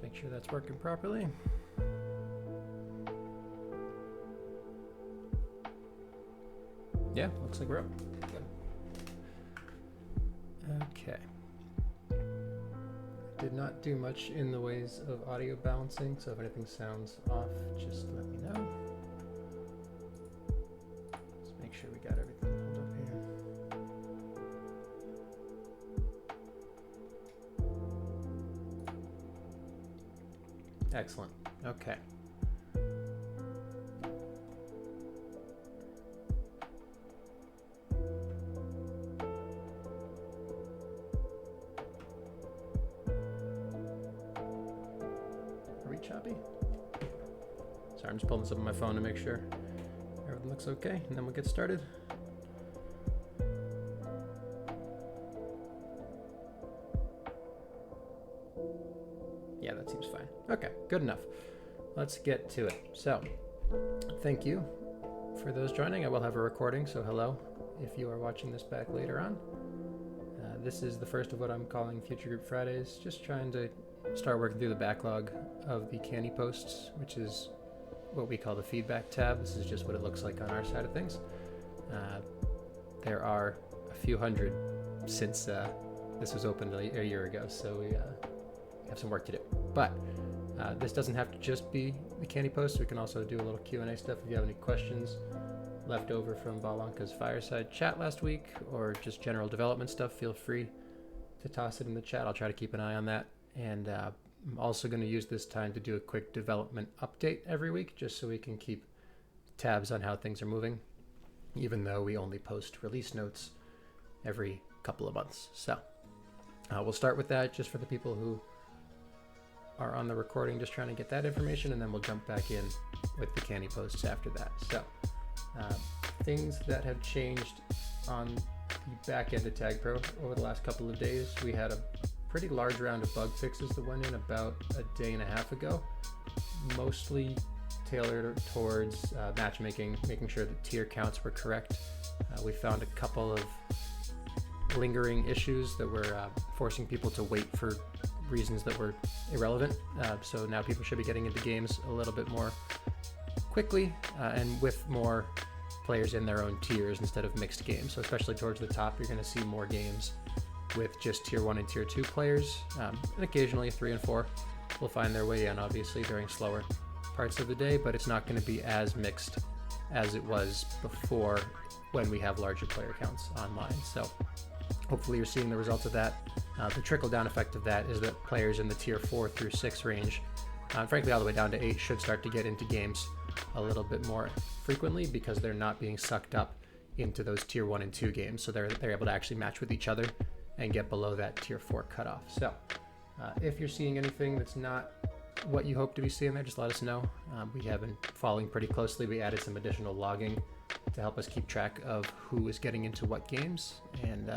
Make sure that's working properly. Yeah, looks like we're up. Good. Okay. Did not do much in the ways of audio balancing, so if anything sounds off, just let me know. Let's make sure we got everything pulled up here. Excellent. Okay. Are we choppy? Sorry, I'm just pulling this up on my phone to make sure everything looks okay, and then we'll get started. Yeah, that seems fine. Okay, good enough. Let's get to it. So, thank you for those joining. I will have a recording, so hello if you are watching this back later on. This is the first of what I'm calling Future Group Fridays, just trying to start working through the backlog of the Canny posts, which is what we call the feedback tab. This is just what it looks like on our side of things. There are a few hundred since this was opened a year ago, so we have some work to do. But this doesn't have to just be the Canny posts. We can also do a little Q&A stuff if you have any questions left over from Balanka's fireside chat last week, or just general development stuff. Feel free to toss it in the chat. I'll try to keep an eye on that. And I'm also going to use this time to do a quick development update every week, just so we can keep tabs on how things are moving, even though we only post release notes every couple of months. So we'll start with that just for the people who are on the recording, just trying to get that information, and then we'll jump back in with the Canny posts after that. So things that have changed on the back end of Tag Pro over the last couple of days. We had a pretty large round of bug fixes that went in about a day and a half ago, mostly tailored towards matchmaking, making sure that tier counts were correct. We found a couple of lingering issues that were forcing people to wait for reasons that were irrelevant. So now people should be getting into games a little bit more quickly and with more players in their own tiers instead of mixed games. So especially towards the top, you're going to see more games with just tier 1 and tier 2 players, and occasionally 3 and 4 will find their way in, obviously during slower parts of the day, but it's not going to be as mixed as it was before when we have larger player counts online. So hopefully you're seeing the results of that. The trickle down effect of that is that players in the tier 4 through 6 range, frankly all the way down to 8, should start to get into games a little bit more frequently because they're not being sucked up into those tier 1 and 2 games. So they're able to actually match with each other and get below that tier 4 cutoff. So if you're seeing anything that's not what you hope to be seeing there, just let us know. We have been following pretty closely. We added some additional logging to help us keep track of who is getting into what games, and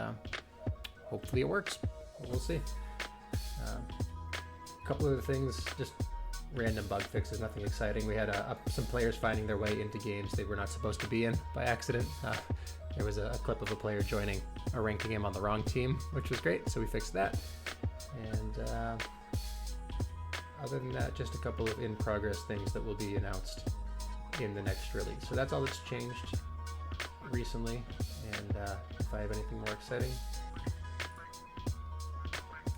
hopefully it works. We'll see. A couple of the things, just random bug fixes, nothing exciting. We had some players finding their way into games they were not supposed to be in by accident. There was a clip of a player joining a ranking game on the wrong team, which was great, so we fixed that. And other than that, just a couple of in-progress things that will be announced in the next release. So that's all that's changed recently, and if I have anything more exciting,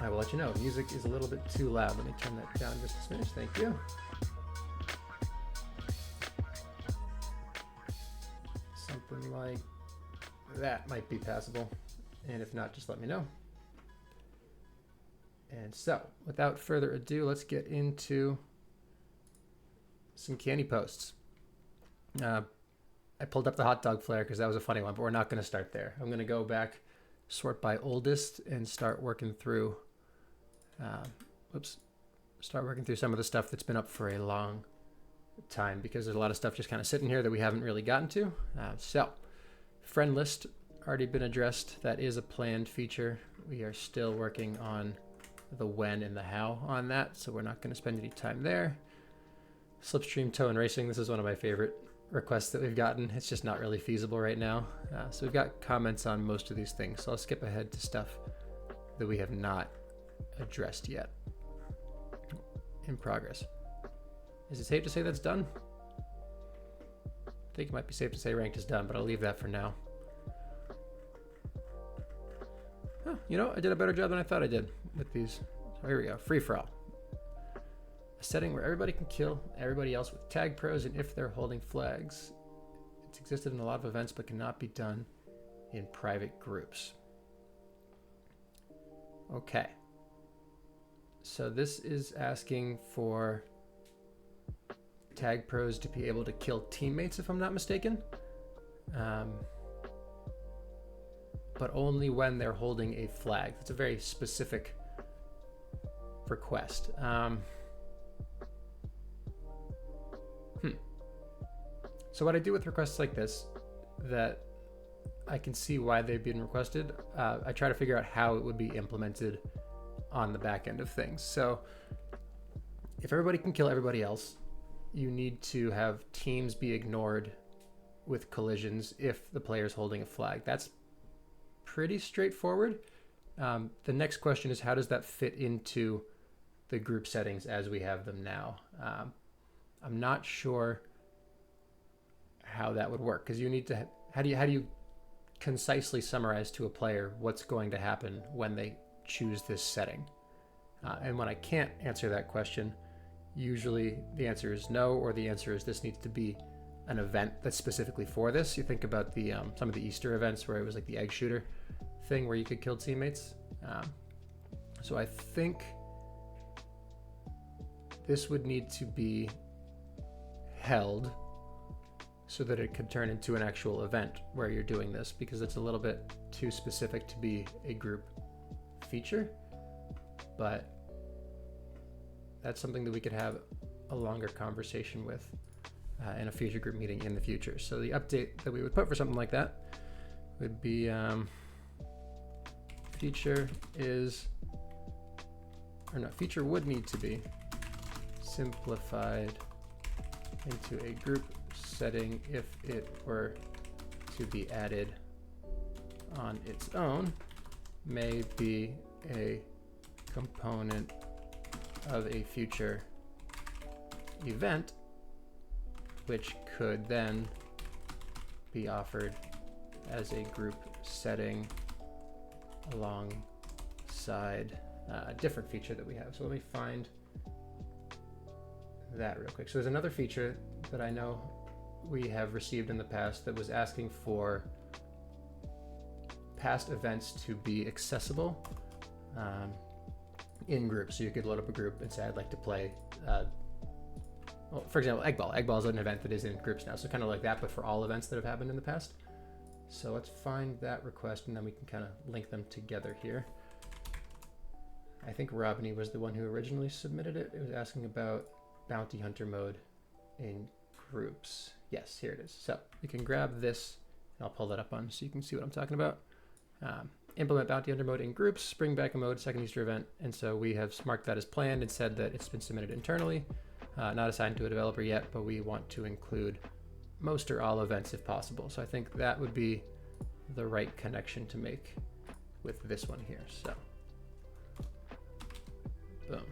I will let you know. Music is a little bit too loud. Let me turn that down just a smidge. Thank you. Something like that might be passable, and if not, just let me know. And so, without further ado, let's get into some Canny posts. I pulled up the hot dog flare because that was a funny one, but we're not going to start there. I'm going to go back, sort by oldest, and start working through some of the stuff that's been up for a long time, because there's a lot of stuff just kind of sitting here that we haven't really gotten to. So, friend list already been addressed. That is a planned feature. We are still working on the when and the how on that, so we're not going to spend any time there. Slipstream tow and racing, this is one of my favorite requests that we've gotten. It's just not really feasible right now. So we've got comments on most of these things, so I'll skip ahead to stuff that we have not addressed yet. in progress. Is it safe to say that's done? I think it might be safe to say ranked is done, but I'll leave that for now. Oh, you know, I did a better job than I thought I did with these. So here we go, free for all. A setting where everybody can kill everybody else with tag pros and if they're holding flags. It's existed in a lot of events but cannot be done in private groups. Okay. So this is asking for tag pros to be able to kill teammates, if I'm not mistaken. But only when they're holding a flag. That's a very specific request. So what I do with requests like this, that I can see why they've been requested, I try to figure out how it would be implemented on the back end of things. So if everybody can kill everybody else, you need to have teams be ignored with collisions if the player's holding a flag. That's pretty straightforward. The next question is, how does that fit into the group settings as we have them now? I'm not sure how that would work, because you need to, how do you concisely summarize to a player what's going to happen when they choose this setting? And when I can't answer that question, usually the answer is no, or the answer is this needs to be an event that's specifically for this. You think about the some of the Easter events where it was like the egg shooter thing where you could kill teammates. So I think this would need to be held so that it could turn into an actual event where you're doing this, because it's a little bit too specific to be a group feature. But that's something that we could have a longer conversation with in a future group meeting in the future. So the update that we would put for something like that would be feature would need to be simplified into a group setting if it were to be added on its own, may be a component of a future event, which could then be offered as a group setting alongside a different feature that we have. So let me find that real quick. So there's another feature that I know we have received in the past that was asking for past events to be accessible in groups. So you could load up a group and say, I'd like to play, well, for example, Egg Ball. Egg Ball is an event that is in groups now. So kind of like that, but for all events that have happened in the past. So let's find that request and then we can kind of link them together here. I think Robney was the one who originally submitted it. It was asking about Bounty Hunter mode in groups. Yes, here it is. So you can grab this and I'll pull that up on so you can see what I'm talking about. Implement Bounty Hunter mode in groups, bring back a mode, second Easter event. And so we have marked that as planned and said that it's been submitted internally, not assigned to a developer yet, but we want to include most or all events if possible. So I think that would be the right connection to make with this one here. So boom.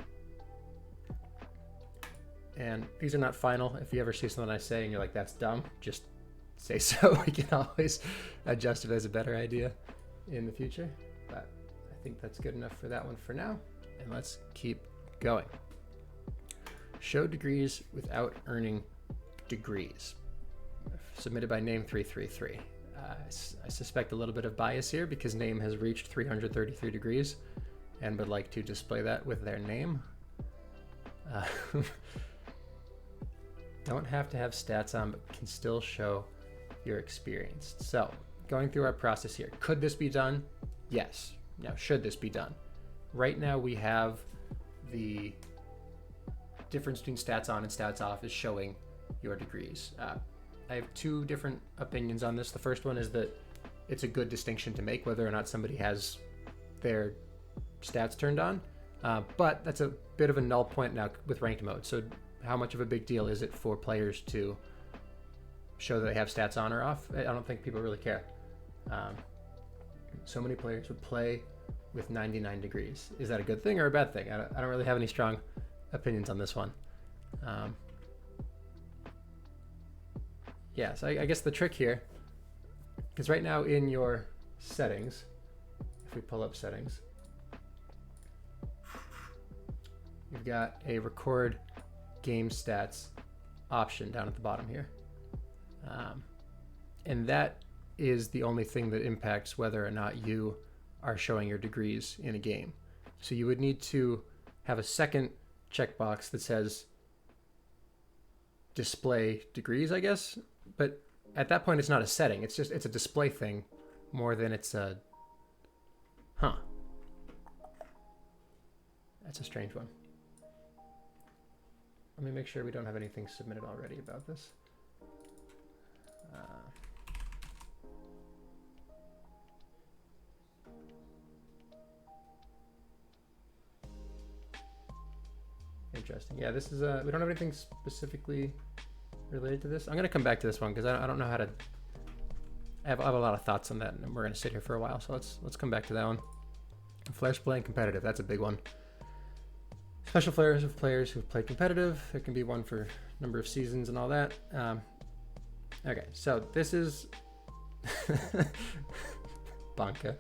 And these are not final. If you ever see something I say and you're like, that's dumb, just say so. We can always adjust if there's a better idea in the future. But I think that's good enough for that one for now. And let's keep going. Show degrees without earning degrees. Submitted by Name333. I suspect a little bit of bias here because Name has reached 333 degrees and would like to display that with their name. Don't have to have stats on, but can still show you're experienced. So going through our process here, could this be done? Yes. Now, should this be done? Right now we have the difference between stats on and stats off is showing your degrees. I have two different opinions on this. The first one is that it's a good distinction to make whether or not somebody has their stats turned on, but that's a bit of a null point now with ranked mode. So how much of a big deal is it for players to show that they have stats on or off? I don't think people really care. So many players would play with 99 degrees. Is that a good thing or a bad thing? I don't really have any strong opinions on this one. Yeah, so I guess the trick here is right now in your settings, if we pull up settings, you've got a record game stats option down at the bottom here. And that is the only thing that impacts whether or not you are showing your degrees in a game. So you would need to have a second checkbox that says display degrees, I guess. But at that point, it's not a setting. It's a display thing more than it's a, That's a strange one. Let me make sure we don't have anything submitted already about this. Interesting. Yeah, this is we don't have anything specifically related to this. I'm gonna come back to this one because I don't know how to. I have a lot of thoughts on that, and we're gonna sit here for a while. So let's come back to that one. Flares playing competitive. That's a big one. Special flares of players who've played competitive. There can be one for number of seasons and all that. Okay, so this is Banca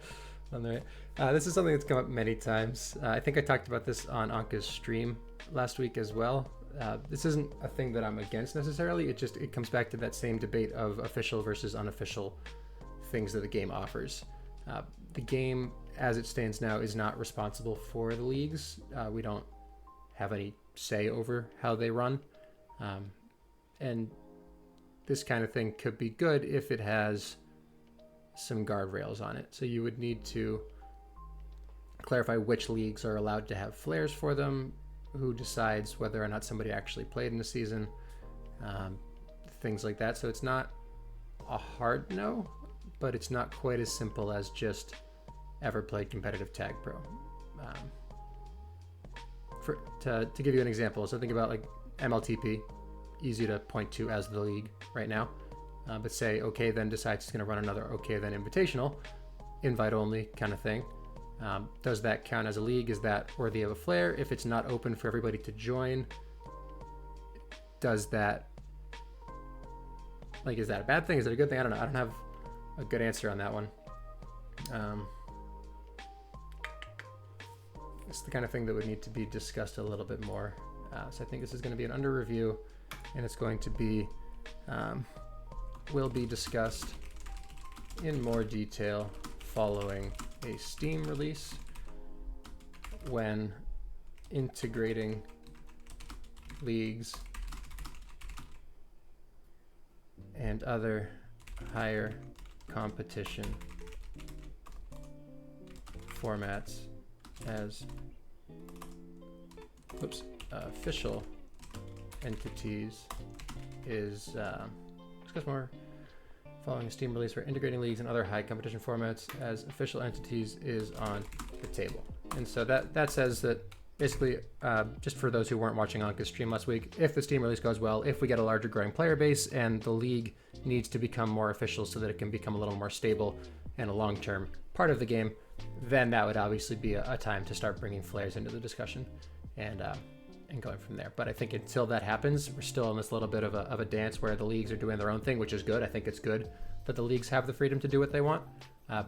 on the right. This is something that's come up many times. I think I talked about this on Anka's stream last week as well. This isn't a thing that I'm against necessarily. It comes back to that same debate of official versus unofficial things that the game offers. The game, as it stands now, is not responsible for the leagues. We don't have any say over how they run. And this kind of thing could be good if it has some guardrails on it. So you would need to clarify which leagues are allowed to have flares for them, who decides whether or not somebody actually played in the season, things like that. So it's not a hard no, but it's not quite as simple as just ever played competitive Tag Pro. To give you an example, so think about like MLTP, easy to point to as the league right now. But say OK Then decides it's going to run another OK Then Invitational, invite only kind of thing. Does that count as a league? Is that worthy of a flare? If it's not open for everybody to join, does that, like, is that a bad thing? Is it a good thing? I don't know. I don't have a good answer on that one. It's the kind of thing that would need to be discussed a little bit more. So I think this is going to be an under review, and it's going to be, will be discussed in more detail following a Steam release when integrating leagues and other higher competition formats as official entities is discuss more following a Steam release for integrating leagues and other high competition formats as official entities is on the table. And so that says that basically, just for those who weren't watching Anka's stream last week, if the Steam release goes well, if we get a larger growing player base and the league needs to become more official so that it can become a little more stable and a long-term part of the game, then that would obviously be a time to start bringing flares into the discussion and going from there. But I think until that happens, we're still in this little bit of a dance where the leagues are doing their own thing, which is good. I think it's good that the leagues have the freedom to do what they want,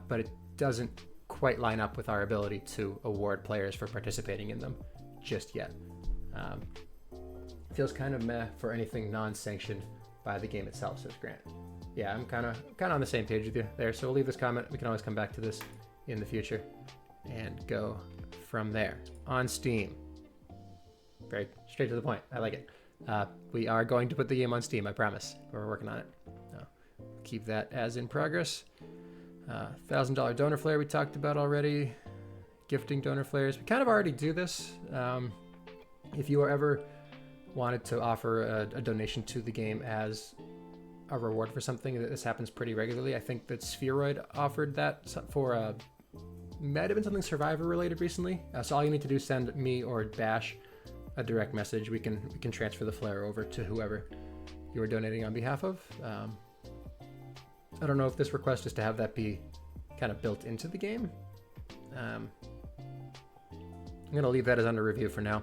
but it doesn't quite line up with our ability to award players for participating in them just yet. Feels kind of meh for anything non-sanctioned by the game itself, says Grant. Yeah, I'm kind of on the same page with you there. So we'll leave this comment. We can always come back to this in the future and go from there. On Steam, very straight to the point. I like it. We are going to put the game on Steam, I promise. We're working on it. Keep that as in progress. $1,000 donor flare we talked about already. Gifting donor flares. We kind of already do this. If you are ever wanted to offer a donation to the game as a reward for something, this happens pretty regularly. I think that Spheroid offered that for might have been something Survivor related recently. So all you need to do is send me or Bash a direct message. We can transfer the flare over to whoever you are donating on behalf of. I don't know if this request is to have that be kind of built into the game. I'm going to leave that as under review for now.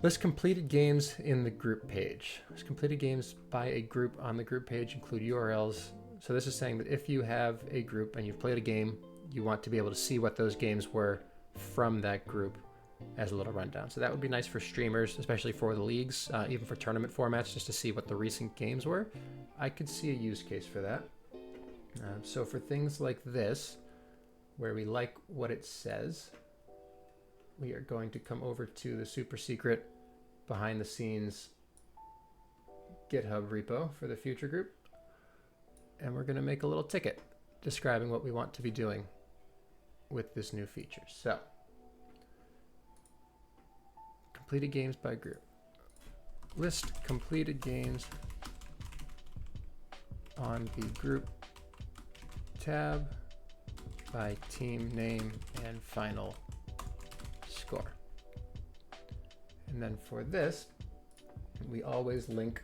List completed games in the group page. List completed games by a group on the group page include URLs. So this is saying that if you have a group and you've played a game, you want to be able to see what those games were from that group as a little rundown. So that would be nice for streamers, especially for the leagues, even for tournament formats, just to see what the recent games were. I could see a use case for that. So for things like this, where we like what it says, we are going to come over to the super secret behind the scenes GitHub repo for the future group. And we're going to make a little ticket describing what we want to be doing with this new feature. So, completed games by group. List completed games on the group tab by team name and final score. And then for this, we always link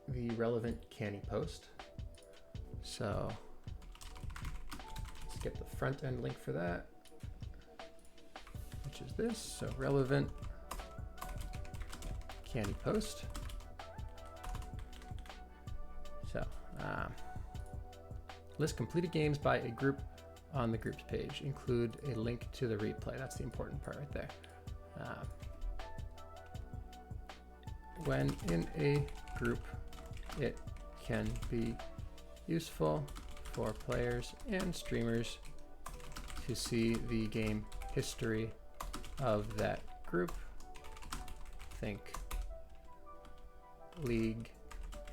the relevant Canny post. So let's get the front end link for that, which is this. So relevant Canny post. So list completed games by a group on the groups page. Include a link to the replay. That's the important part right there. When in a group, it can be useful for players and streamers to see the game history of that group. Think league,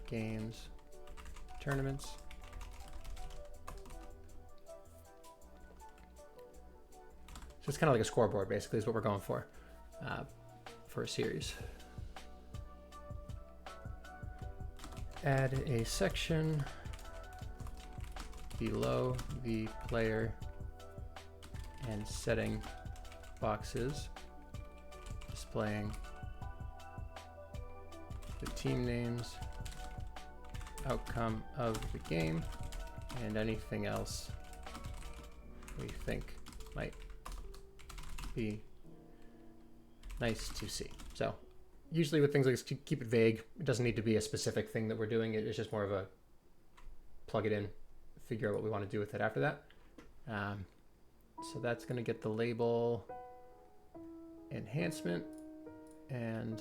games, tournaments. So it's kind of like a scoreboard, basically, is what we're going for a series. Add a section below the player and setting boxes displaying the team names, outcome of the game, and anything else we think might be nice to see. So usually with things like this, keep it vague. It doesn't need to be a specific thing that we're doing. It's just more of a plug it in, figure out what we want to do with it after that. So that's going to get the label enhancement and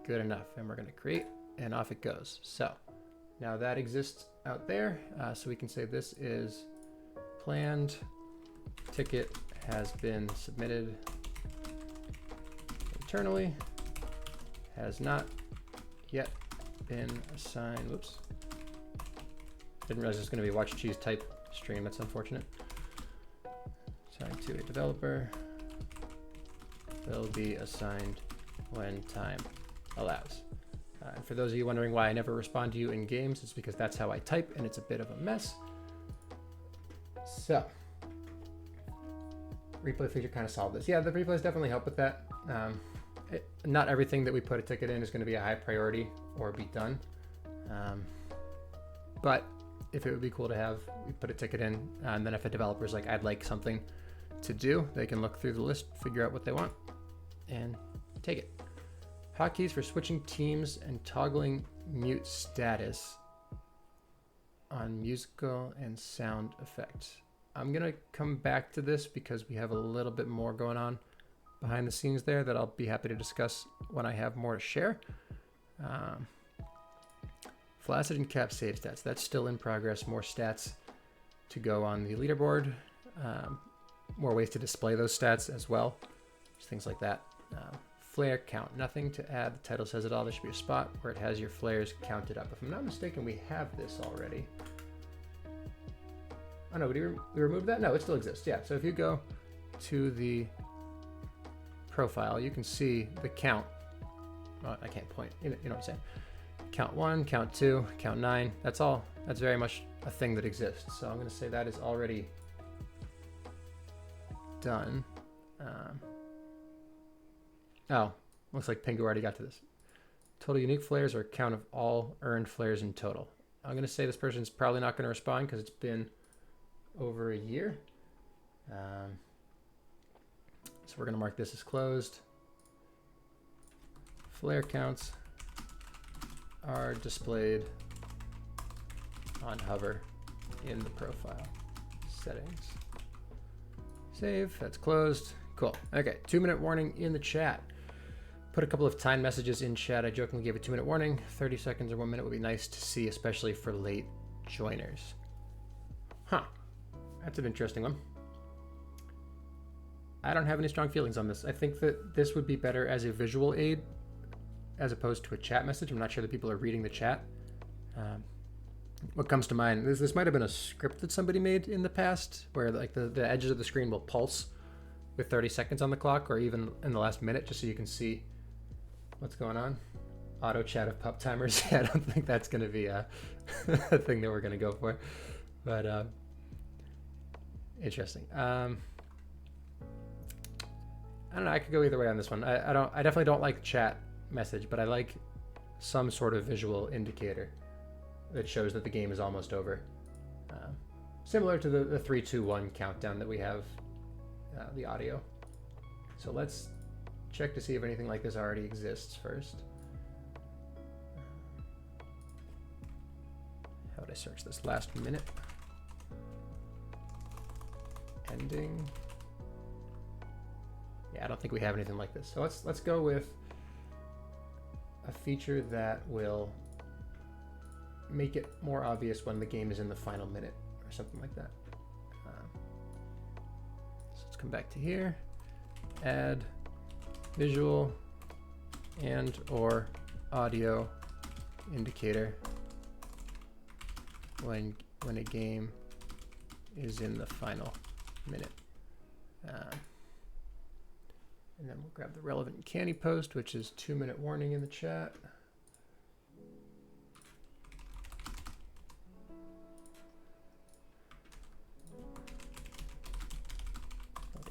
good enough. And we're going to create, and off it goes. So now that exists out there. So we can say this is planned. Ticket has been submitted internally. Has not yet been assigned. Whoops. Didn't realize it was going to be a watch cheese type stream. That's unfortunate. Assigned to a developer. Will be assigned when time allows. And for those of you wondering why I never respond to you in games, it's because that's how I type and it's a bit of a mess. So, replay feature kind of solved this. Yeah, the replays definitely help with that. Not everything that we put a ticket in is going to be a high priority or be done. But if it would be cool to have, we put a ticket in, and then if a developer's like, I'd like something to do, they can look through the list, figure out what they want, and take it. Hotkeys for switching teams and toggling mute status on musical and sound effects. I'm going to come back to this because we have a little bit more going on behind the scenes there that I'll be happy to discuss when I have more to share. Flaccid and cap save stats, that's still in progress. More stats to go on the leaderboard. More ways to display those stats as well. Just things like that. Flare count, nothing to add. The title says it all. There should be a spot where it has your flares counted up. If I'm not mistaken, we have this already. Oh no, we removed that? No, it still exists. Yeah, so if you go to the profile, you can see the count. Well, I can't point, you know what I'm saying. Count 1, count 2, count 9. That's all. That's very much a thing that exists. So I'm going to say that is already done. Oh, looks like Pingu already got to this. Total unique flares or count of all earned flares in total. I'm going to say this person's probably not going to respond because it's been over a year. So we're going to mark this as closed. flare counts are displayed on hover in the profile settings. Save, that's closed. Cool. Okay, 2-minute warning in the chat. Put a couple of time messages in chat. I jokingly gave a 2-minute warning. 30 seconds or 1 minute would be nice to see, especially for late joiners. Huh. That's an interesting one. I don't have any strong feelings on this. I think that this would be better as a visual aid as opposed to a chat message. I'm not sure that people are reading the chat. What comes to mind, this might have been a script that somebody made in the past where like the edges of the screen will pulse with 30 seconds on the clock, or even in the last minute, just so you can see what's going on. Auto chat of pup timers. Yeah, I don't think that's going to be a thing that we're going to go for, but interesting. I don't know. I could go either way on this one. I definitely don't like chat message, but I like some sort of visual indicator that shows that the game is almost over. Similar to the 3, 2, 1 countdown that we have the audio. So let's check to see if anything like this already exists first. How would I search this? Last minute. Ending. Yeah, I don't think we have anything like this. So let's go with a feature that will make it more obvious when the game is in the final minute or something like that. So let's come back to here, add visual and or audio indicator when a game is in the final minute. And then we'll grab the relevant canny post, which is 2-minute warning in the chat.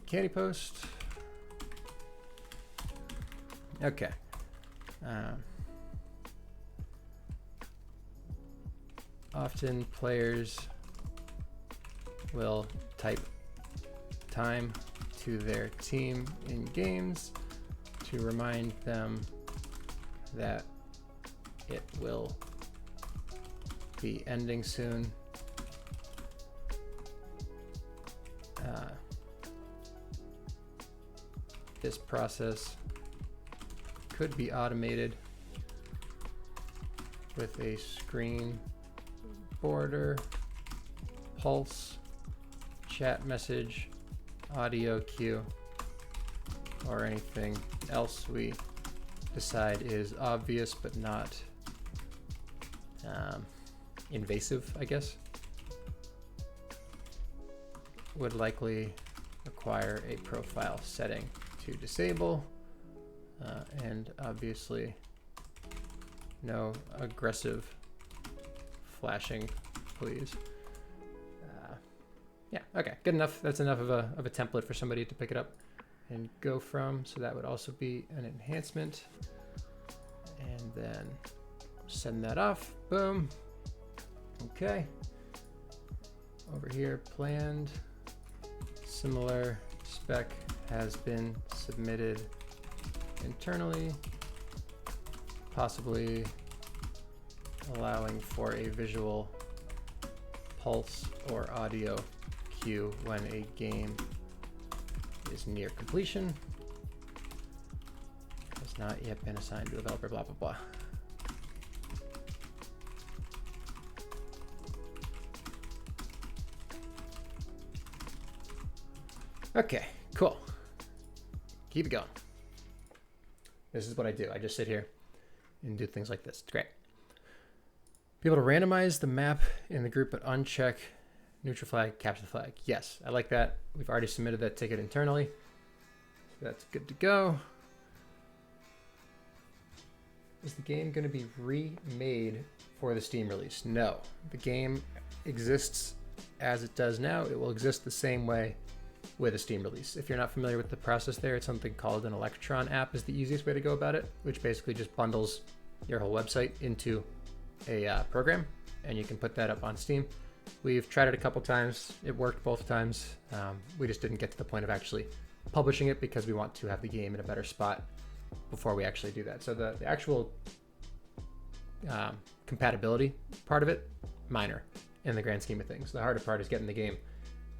Candy post. Okay. Often players will type time to their team in games to remind them that it will be ending soon. This process could be automated with a screen border, pulse, chat message, audio cue, or anything else we decide is obvious but not invasive, I guess. Would likely require a profile setting to disable, and obviously no aggressive flashing, please. Yeah, okay, good enough. That's enough of a template for somebody to pick it up and go from. So that would also be an enhancement, and then send that off. Boom. Okay. Over here, planned similar spec has been submitted internally, possibly allowing for a visual pulse or audio cue when a game is near completion. Has not yet been assigned to a developer, blah, blah, blah. Okay, cool. Keep it going. This is what I do. I just sit here and do things like this. It's great. Be able to randomize the map in the group, but uncheck neutral flag, capture the flag. Yes, I like that. We've already submitted that ticket internally. So that's good to go. Is the game going to be remade for the Steam release? No. The game exists as it does now. It will exist the same way with a Steam release. If you're not familiar with the process there, it's something called an Electron app is the easiest way to go about it, which basically just bundles your whole website into a program, and you can put that up on Steam. We've tried it a couple times. It worked both times. We just didn't get to the point of actually publishing it because we want to have the game in a better spot before we actually do that. So the actual compatibility part of it, minor in the grand scheme of things. The harder part is getting the game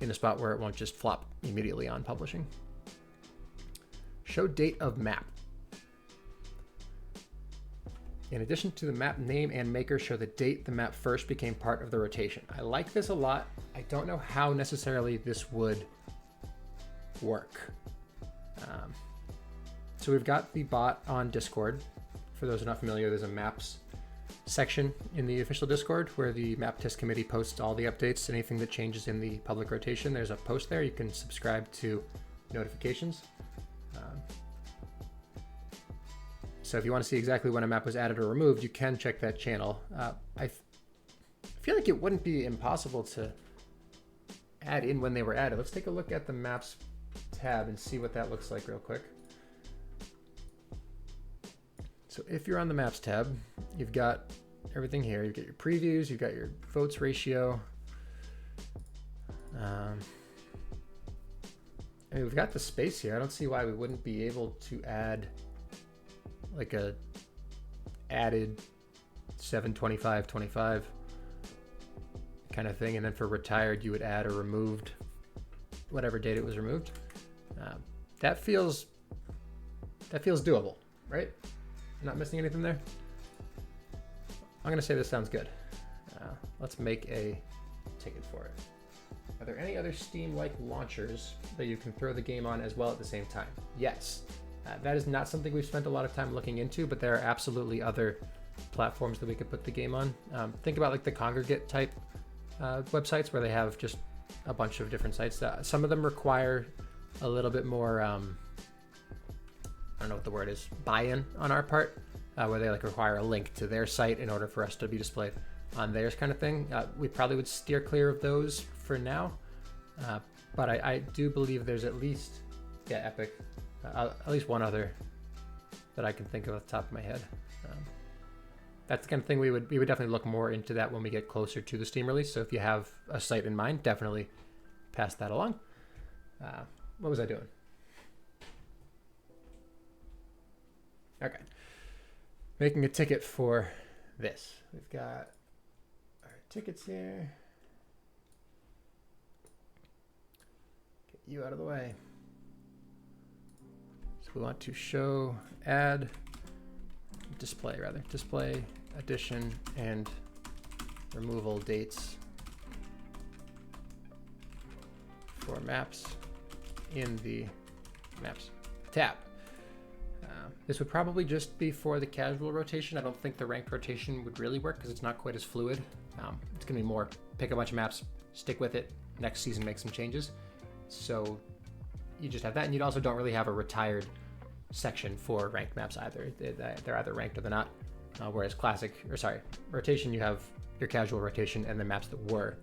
in a spot where it won't just flop immediately on publishing. Show date of map. In addition to the map name and maker, show the date the map first became part of the rotation. I like this a lot. I don't know how necessarily this would work. So we've got the bot on Discord. For those who are not familiar, there's a maps section in the official Discord where the map test committee posts all the updates, anything that changes in the public rotation. There's a post there. You can subscribe to notifications. So if you want to see exactly when a map was added or removed, you can check that channel. I feel like it wouldn't be impossible to add in when they were added. Let's take a look at the maps tab and see what that looks like real quick. So if you're on the maps tab, you've got everything here. You've got your previews, you've got your votes ratio. I mean, we've got the space here. I don't see why we wouldn't be able to add like a added 725-25 kind of thing. And then for retired, you would add or removed whatever date it was removed. That feels doable, right? Not missing anything there? I'm gonna say this sounds good. Let's make a ticket for it. Are there any other Steam-like launchers that you can throw the game on as well at the same time? Yes. That is not something we've spent a lot of time looking into, but there are absolutely other platforms that we could put the game on. Think about like the Kongregate type websites where they have just a bunch of different sites. Some of them require a little bit more, I don't know what the word is, buy-in on our part, where they like require a link to their site in order for us to be displayed on theirs kind of thing. We probably would steer clear of those for now, but I do believe there's at least, yeah, Epic, at least one other that I can think of off the top of my head. That's the kind of thing we would definitely look more into that when we get closer to the Steam release. So if you have a site in mind, definitely pass that along. What was I doing? Okay. Making a ticket for this. We've got our tickets here. Get you out of the way. So we want to show, add, display addition and removal dates for maps in the maps tab. This would probably just be for the casual rotation. I don't think the ranked rotation would really work because it's not quite as fluid. It's gonna be more pick a bunch of maps, stick with it, next season make some changes. So you just have that, and you also don't really have a retired section for ranked maps either. They're either ranked or they're not. Whereas rotation, you have your casual rotation and the maps that were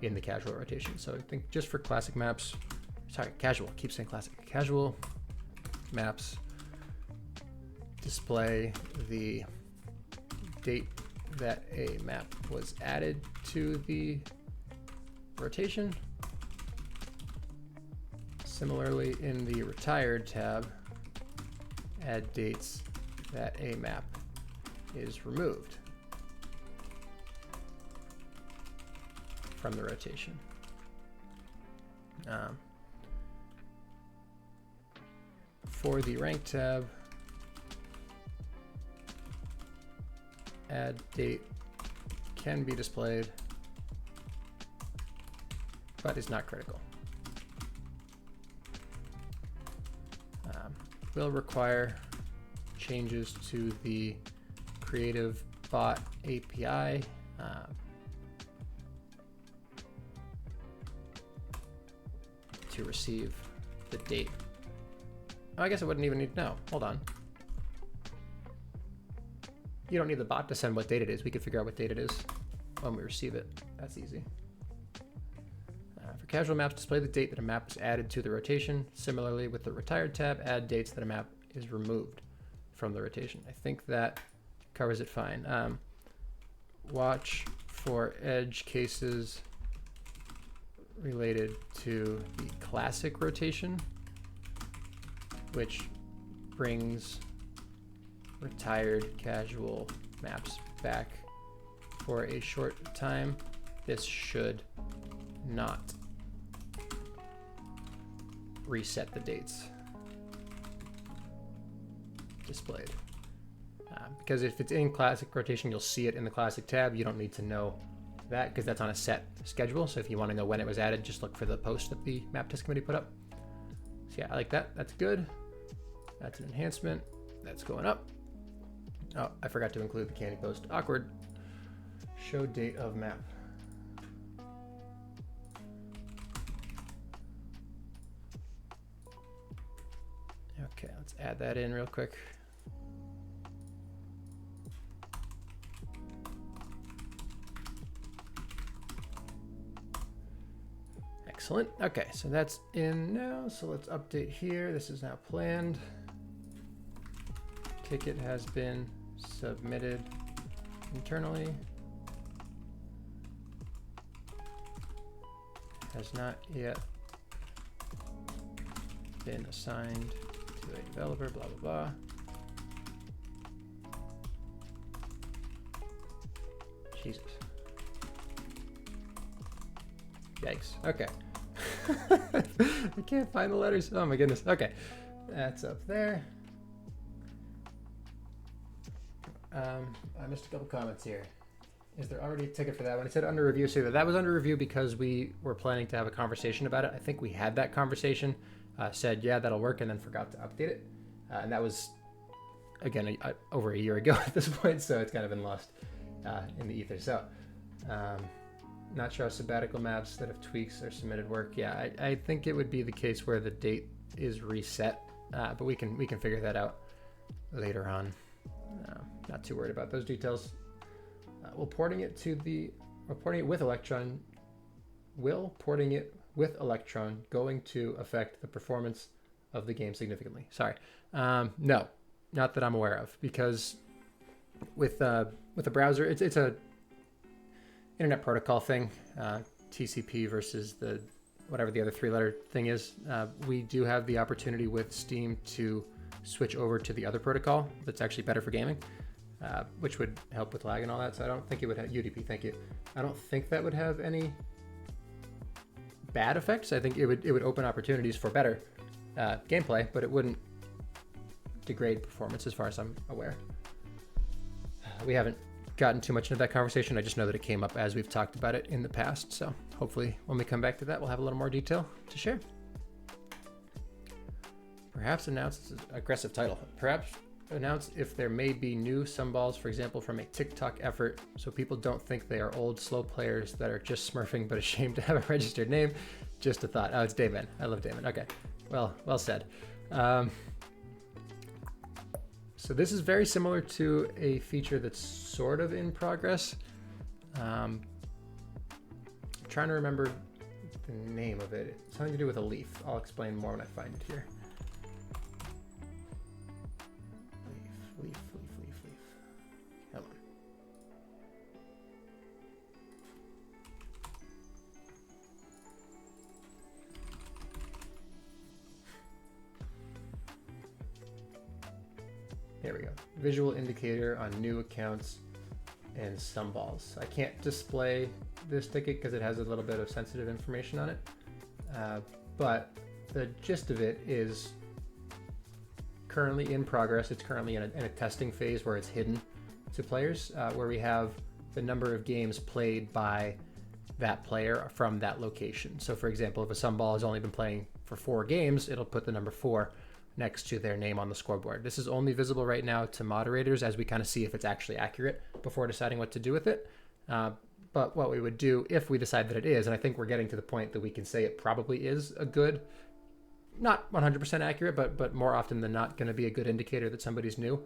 in the casual rotation. So I think just for classic maps, casual, keep saying classic, casual maps, display the date that a map was added to the rotation. Similarly, in the retired tab, add dates that a map is removed from the rotation. For the rank tab, add date can be displayed, but is not critical. Will require changes to the Creative Bot API. To receive the date. Oh, I guess I wouldn't even need to know. Hold on. You don't need the bot to send what date it is. We can figure out what date it is when we receive it. That's easy. For casual maps, display the date that a map is added to the rotation. Similarly, with the retired tab, add dates that a map is removed from the rotation. I think that covers it fine. Watch for edge cases related to the classic rotation, which brings retired casual maps back for a short time, this should not reset the dates displayed. Because if it's in classic rotation, you'll see it in the classic tab. You don't need to know that because that's on a set schedule. So if you want to know when it was added, just look for the post that the map test committee put up. So yeah, I like that. That's good. That's an enhancement. That's going up. Oh, I forgot to include the candy post. Awkward. Show date of map. Okay, let's add that in real quick. Excellent. Okay, so that's in now. So let's update here. This is now planned. Ticket has been submitted internally. Has not yet been assigned to a developer, blah, blah, blah. Jesus. Yikes. Okay. I can't find the letters. Oh my goodness. Okay. That's up there. I missed a couple comments here. Is there already a ticket for that one? It said under review, so that was under review because we were planning to have a conversation about it. I think we had that conversation, said, yeah, that'll work, and then forgot to update it. And that was, again, over a year ago at this point, so it's kind of been lost in the ether. So, not sure how sabbatical maps that have tweaks or submitted work. Yeah, I think it would be the case where the date is reset, but we can figure that out later on. Not too worried about those details. Porting it with Electron going to affect the performance of the game significantly? Sorry. No, not that I'm aware of, because with a browser, it's a internet protocol thing, TCP versus whatever the other three-letter thing is. We do have the opportunity with Steam to switch over to the other protocol that's actually better for gaming. Which would help with lag and all that. So I don't think it would have UDP. Thank you. I don't think that would have any bad effects. I think it would open opportunities for better gameplay, but it wouldn't degrade performance as far as I'm aware. We haven't gotten too much into that conversation. I just know that it came up as we've talked about it in the past. So hopefully when we come back to that, we'll have a little more detail to share. Perhaps announce aggressive title. Perhaps announce if there may be new Sunballs, for example, from a TikTok effort, so people don't think they are old, slow players that are just smurfing but ashamed to have a registered name. Just a thought. Oh, it's Dayman. I love Dayman. Okay, well said. So this is very similar to a feature that's sort of in progress. I'm trying to remember the name of it. It's something to do with a leaf. I'll explain more when I find it here. Leaf. Come on. There we go. Visual indicator on new accounts and Sunballs. I can't display this ticket because it has a little bit of sensitive information on it. But the gist of it is currently in progress. It's currently in a testing phase where it's hidden to players, where we have the number of games played by that player from that location. So for example, if a Sunball has only been playing for 4 games, it'll put the number 4 next to their name on the scoreboard. This is only visible right now to moderators as we kind of see if it's actually accurate before deciding what to do with it. But what we would do if we decide that it is, and I think we're getting to the point that we can say it probably is a good, not 100% accurate, but more often than not going to be a good indicator that somebody's new.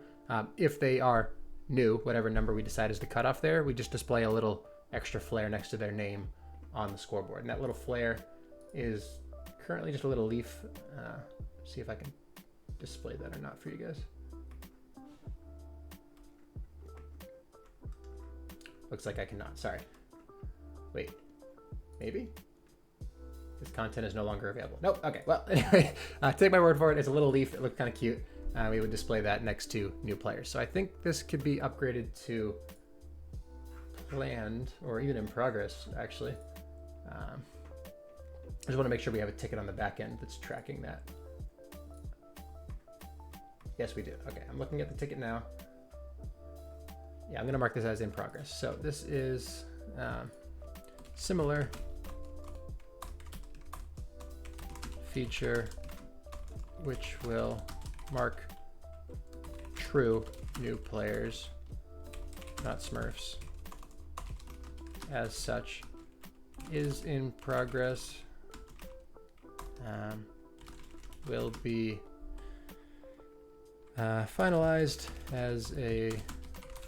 If they are new, whatever number we decide is the cutoff there, we just display a little extra flare next to their name on the scoreboard. And that little flare is currently just a little leaf. See if I can display that or not for you guys. Looks like I cannot. Sorry. Wait. Maybe? This content is no longer available. Nope. Okay. Well, anyway, take my word for it. It's a little leaf. It looked kind of cute. we would display that next to new players. So I think this could be upgraded to planned or even in progress, actually. I just want to make sure we have a ticket on the back end that's tracking that. Yes, we do. Okay, I'm looking at the ticket now. Yeah, I'm going to mark this as in progress. So this is similar feature, which will mark true new players, not Smurfs, as such, is in progress, will be finalized as a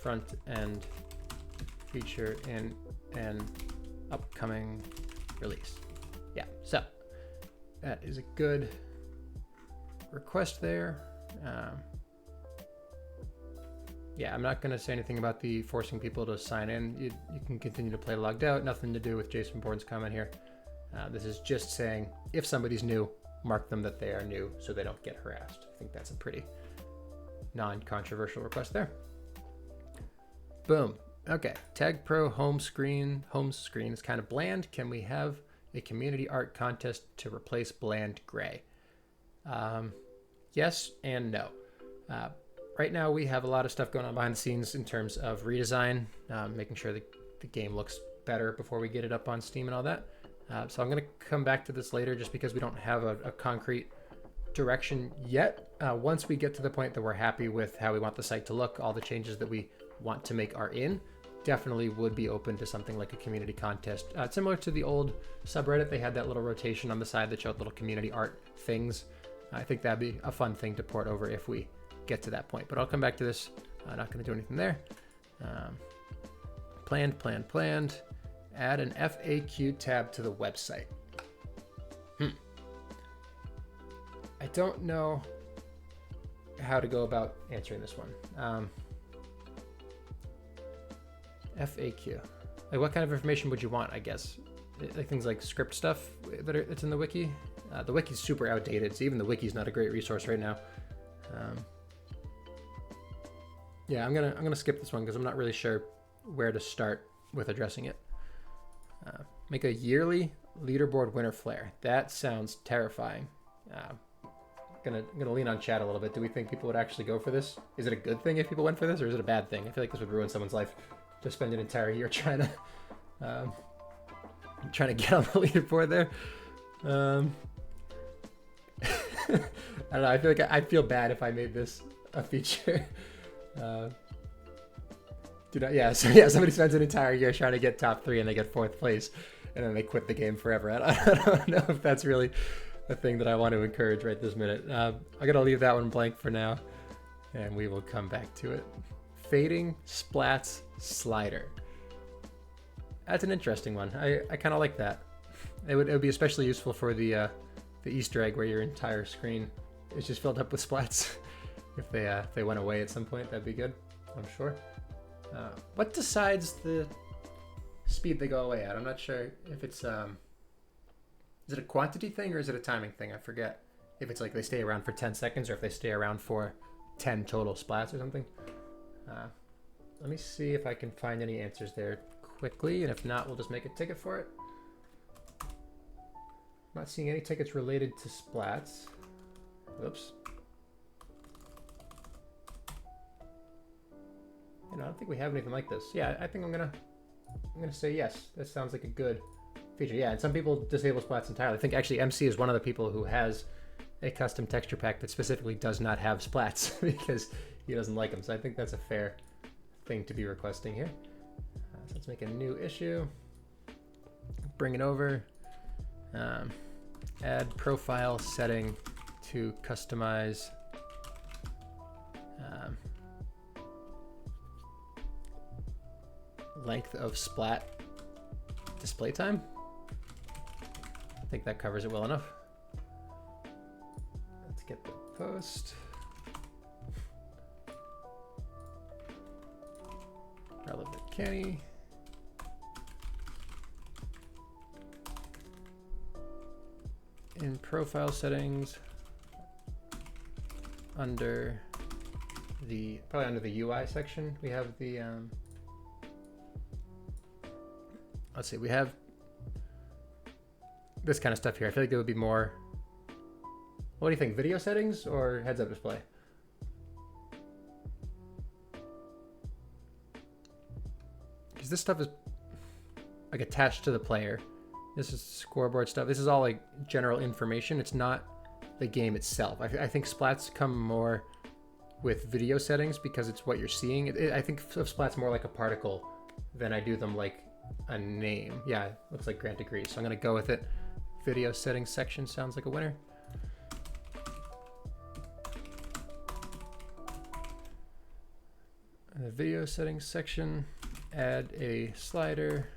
front end feature in an upcoming release. Yeah, so that is a good request there. Yeah, I'm not going to say anything about the forcing people to sign in. You can continue to play logged out. Nothing to do with Jason Bourne's comment here. This is just saying if somebody's new, mark them that they are new so they don't get harassed. I think that's a pretty non-controversial request there. Boom. Okay, Tag Pro home screen is kind of bland. Can we have a community art contest to replace bland gray? Yes and no. Right now we have a lot of stuff going on behind the scenes in terms of redesign, making sure the game looks better before we get it up on Steam and all that. So I'm going to come back to this later just because we don't have a concrete direction yet. Once we get to the point that we're happy with how we want the site to look, all the changes that we want to make are in, definitely would be open to something like a community contest. Similar to the old subreddit, they had that little rotation on the side that showed little community art things. I think that'd be a fun thing to port over if we get to that point, but I'll come back to this. I'm not going to do anything there. Planned. Add an FAQ tab to the website. I don't know how to go about answering this one. FAQ. Like, what kind of information would you want, I guess? Like things like script stuff that's in the wiki. The wiki's super outdated, so even the wiki's not a great resource right now. Yeah, I'm gonna skip this one because I'm not really sure where to start with addressing it. Make a yearly leaderboard winner flare. That sounds terrifying. Gonna lean on chat a little bit. Do we think people would actually go for this? Is it a good thing if people went for this, or is it a bad thing? I feel like this would ruin someone's life to spend an entire year trying to get on the leaderboard there. I don't know. I feel like I'd feel bad if I made this a feature. Somebody spends an entire year trying to get top 3 and they get 4th place, and then they quit the game forever. I don't know if that's really a thing that I want to encourage right this minute. I'm gonna leave that one blank for now, and we will come back to it. Fading splats slider. That's an interesting one. I kind of like that. It would be especially useful for the Easter egg where your entire screen is just filled up with splats. If they went away at some point, that'd be good, I'm sure. What decides the speed they go away at? I'm not sure if it's is it a quantity thing or is it a timing thing? I forget if it's like they stay around for 10 seconds or if they stay around for 10 total splats or something. Let me see if I can find any answers there quickly, and if not, we'll just make a ticket for it. I'm not seeing any tickets related to splats. Oops. I don't think we have anything like this. Yeah, I think I'm gonna say yes. That sounds like a good feature. Yeah, and some people disable splats entirely. I think actually MC is one of the people who has a custom texture pack that specifically does not have splats because he doesn't like them. So I think that's a fair thing to be requesting here. So let's make a new issue. Bring it over. Add profile setting to customize length of splat display time. I think that covers it well enough. Let's get the post. Relevant Kenny. In profile settings, under probably under the UI section, we have the, let's see, we have this kind of stuff here. I feel like there would be more, what do you think, video settings or heads-up display? Because this stuff is like attached to the player. This is scoreboard stuff. This is all like general information. It's not the game itself. I think splats come more with video settings because it's what you're seeing. I think of splats more like a particle than I do them like a name. Yeah, it looks like Grant agrees. So I'm gonna go with it. Video settings section sounds like a winner. The video settings section, add a slider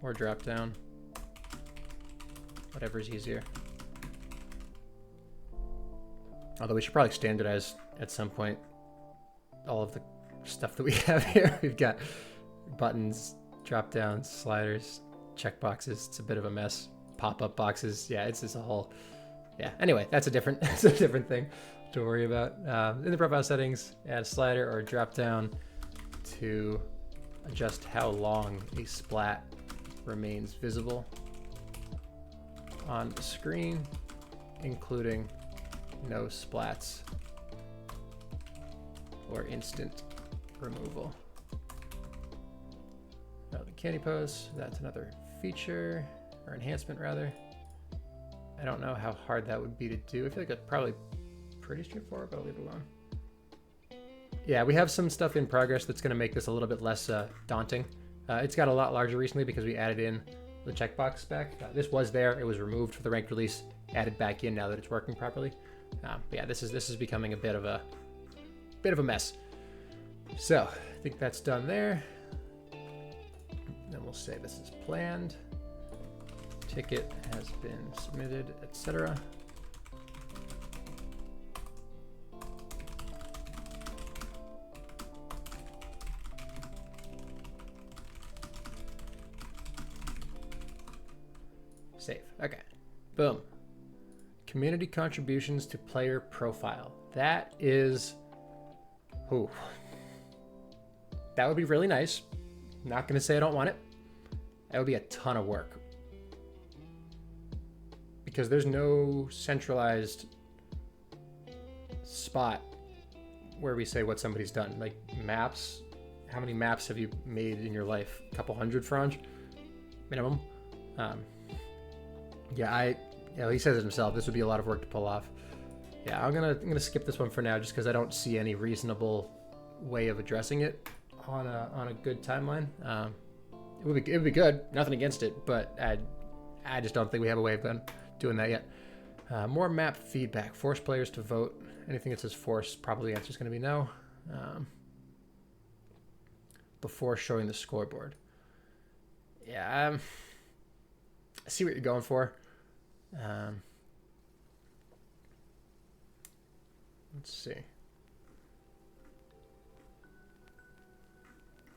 or drop down, whatever's easier. Although we should probably standardize at some point all of the stuff that we have here. We've got buttons, drop downs, sliders, checkboxes. It's a bit of a mess. Pop-up boxes. Yeah, it's just a whole, yeah. Anyway, that's a different, that's a different thing to worry about. In the profile settings, add a slider or a drop down to adjust how long a splat remains visible on the screen, including no splats or instant removal. Now the candy pose, that's another feature or enhancement rather. I don't know how hard that would be to do. I feel like it's probably pretty straightforward, but I'll leave it alone. Yeah, we have some stuff in progress that's going to make this a little bit less daunting. It's got a lot larger recently because we added in the checkbox spec. This was there, it was removed for the ranked release, added back in now that it's working properly. But yeah, this is becoming a bit of a mess. So I think that's done there. Then we'll say this is planned. Ticket has been submitted, etc. Save. Okay. Boom. Community contributions to player profile. That is, ooh, that would be really nice. Not going to say I don't want it. That would be a ton of work. Because there's no centralized spot where we say what somebody's done. Like maps, how many maps have you made in your life? A couple hundred, Franj? Minimum? Yeah, he says it himself. This would be a lot of work to pull off. Yeah, I'm gonna skip this one for now, just because I don't see any reasonable way of addressing it on a good timeline. It would be good. Nothing against it, but I just don't think we have a way of doing that yet. More map feedback. Force players to vote. Anything that says force, probably the answer is going to be no. Before showing the scoreboard. Yeah, I see what you're going for. Let's see.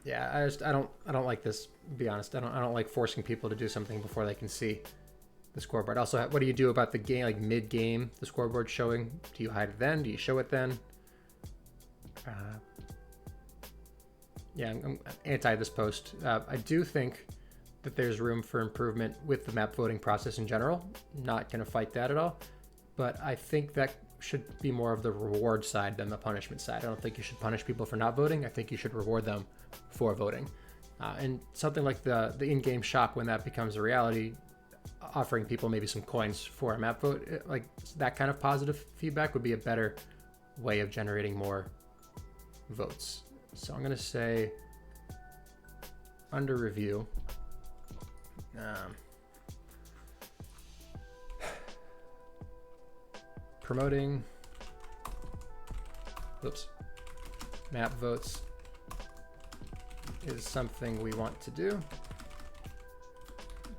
Yeah, I don't like this. To be honest, I don't like forcing people to do something before they can see the scoreboard. Also, what do you do about the game, like mid-game, the scoreboard showing? Do you hide it then? Do you show it then? Yeah, I'm anti this post. I do think that there's room for improvement with the map voting process in general. Not going to fight that at all. But I think that should be more of the reward side than the punishment side. I don't think you should punish people for not voting. I think you should reward them for voting. And something like the in-game shop, when that becomes a reality, offering people maybe some coins for a map vote, like that kind of positive feedback would be a better way of generating more votes. So I'm going to say under review, promoting map votes is something we want to do,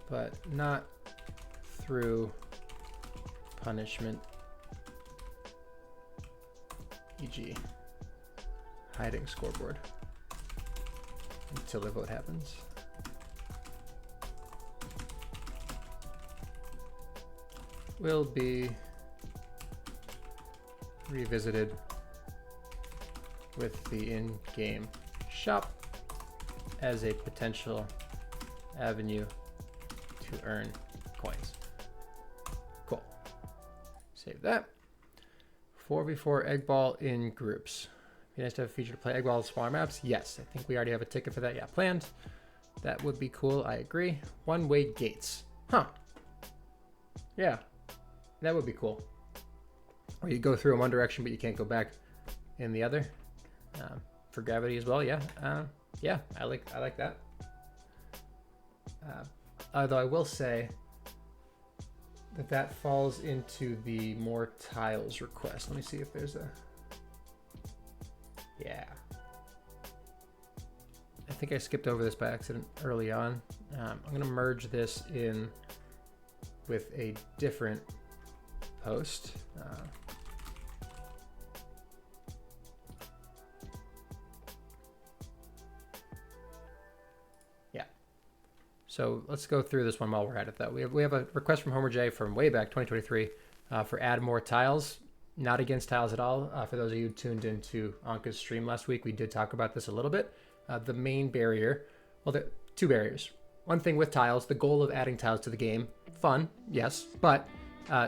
but not through punishment, e.g. hiding scoreboard until the vote happens. Will be revisited with the in-game shop as a potential avenue to earn coins. Cool. Save that. 4v4 egg ball in groups. Be nice to have a feature to play egg ball with smaller maps. Yes, I think we already have a ticket for that. Yeah, planned. That would be cool. I agree. One-way gates. Huh. Yeah, that would be cool. Or you go through in one direction, but you can't go back in the other. For gravity as well. Yeah. Yeah, I like that. Although I will say that falls into the more tiles request. Let me see if there's a... Yeah. I think I skipped over this by accident early on. I'm going to merge this in with a different post. Yeah. So let's go through this one while we're at it, though. We have a request from Homer J from way back 2023 for add more tiles. Not against tiles at all. For those of you who tuned into Anka's stream last week, we did talk about this a little bit. The main barrier, well, there are two barriers. One thing with tiles, the goal of adding tiles to the game, fun, yes, but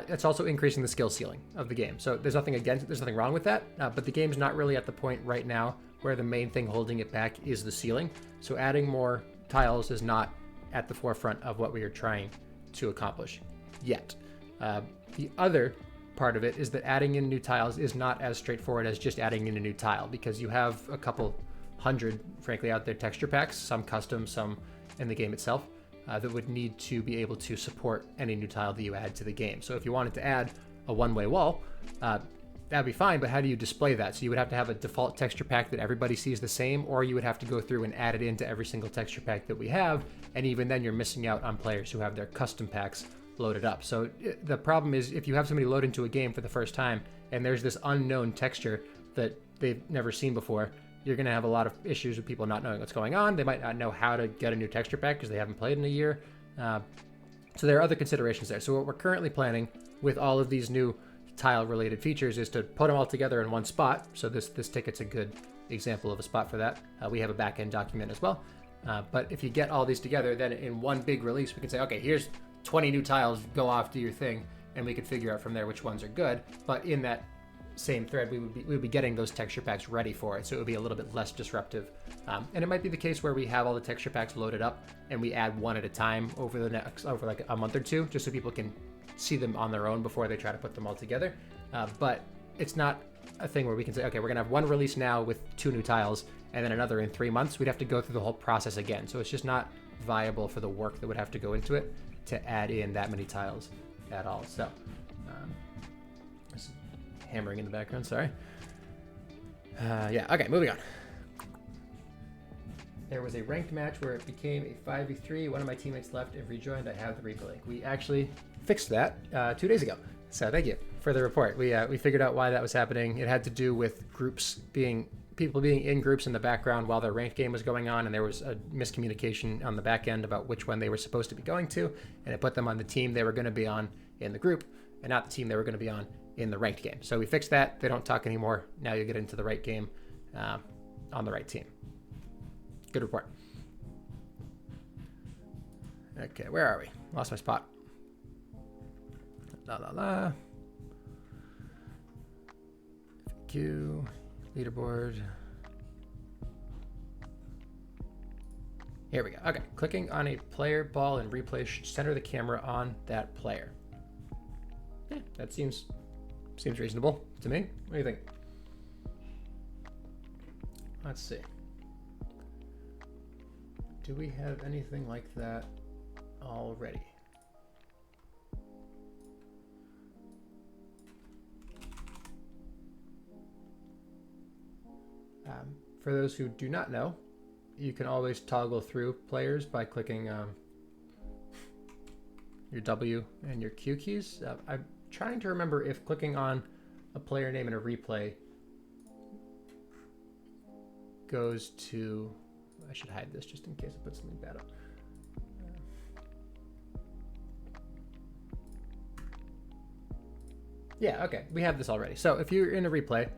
it's also increasing the skill ceiling of the game. So there's nothing wrong with that, but the game's not really at the point right now where the main thing holding it back is the ceiling. So adding more tiles is not at the forefront of what we are trying to accomplish yet. The other part of it is that adding in new tiles is not as straightforward as just adding in a new tile, because you have a couple hundred, frankly, out there texture packs, some custom, some in the game itself, that would need to be able to support any new tile that you add to the game. So if you wanted to add a one-way wall, that'd be fine, but how do you display that? So you would have to have a default texture pack that everybody sees the same, or you would have to go through and add it into every single texture pack that we have, and even then you're missing out on players who have their custom packs loaded up. So the problem is, if you have somebody load into a game for the first time and there's this unknown texture that they've never seen before, you're going to have a lot of issues with people not knowing what's going on. They might not know how to get a new texture pack because they haven't played in a year. So there are other considerations there. So what we're currently planning with all of these new tile related features is to put them all together in one spot. So this ticket's a good example of a spot for that. We have a backend document as well. But if you get all these together, then in one big release, we can say, okay, here's 20 new tiles, go off, do your thing, and we could figure out from there which ones are good. But in that same thread, we would be getting those texture packs ready for it, so it would be a little bit less disruptive. And it might be the case where we have all the texture packs loaded up and we add one at a time over like a month or two, just so people can see them on their own before they try to put them all together. But it's not a thing where we can say, okay, we're gonna have one release now with 2 new tiles and then another in 3 months. We'd have to go through the whole process again. So it's just not viable for the work that would have to go into it to add in that many tiles at all. So hammering in the background, sorry. Yeah, okay, moving on. There was a ranked match where it became a 5v3. One of my teammates left and rejoined. I have the replay link. We actually fixed that 2 days ago. So thank you for the report. We figured out why that was happening. It had to do with people being in groups in the background while their ranked game was going on, and there was a miscommunication on the back end about which one they were supposed to be going to, and it put them on the team they were going to be on in the group and not the team they were going to be on in the ranked game. So we fixed that. They don't talk anymore. Now you get into the right game on the right team. Good report. Okay, where are we? Lost my spot. La la la. FAQ, leaderboard. Here we go. Okay, clicking on a player ball in replay should center the camera on that player. Yeah, that seems reasonable to me. What do you think? Let's see. Do we have anything like that already? For those who do not know, you can always toggle through players by clicking your W and your Q keys. I'm trying to remember if clicking on a player name in a replay goes to... I should hide this just in case it puts something bad up. Yeah, okay, we have this already. So if you're in a replay,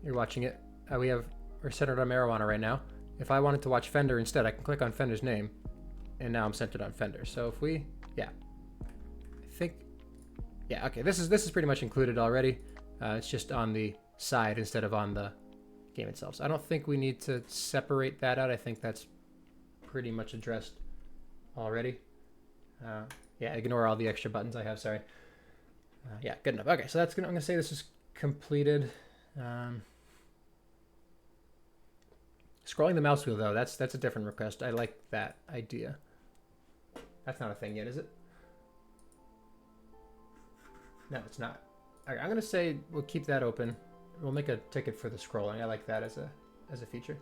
you're watching it, we're centered on marijuana right now. If I wanted to watch Fender instead, I can click on Fender's name, and now I'm centered on Fender. So if we, yeah, I think, yeah, okay, this is pretty much included already. It's just on the side instead of on the game itself. So I don't think we need to separate that out. I think that's pretty much addressed already. Yeah, ignore all the extra buttons I have, sorry. Yeah, good enough. Okay, so I'm gonna say this is completed. Scrolling the mouse wheel though, that's a different request. I like that idea. That's not a thing yet, is it? No, it's not. Okay, I'm gonna say we'll keep that open. We'll make a ticket for the scrolling. I like that as a feature.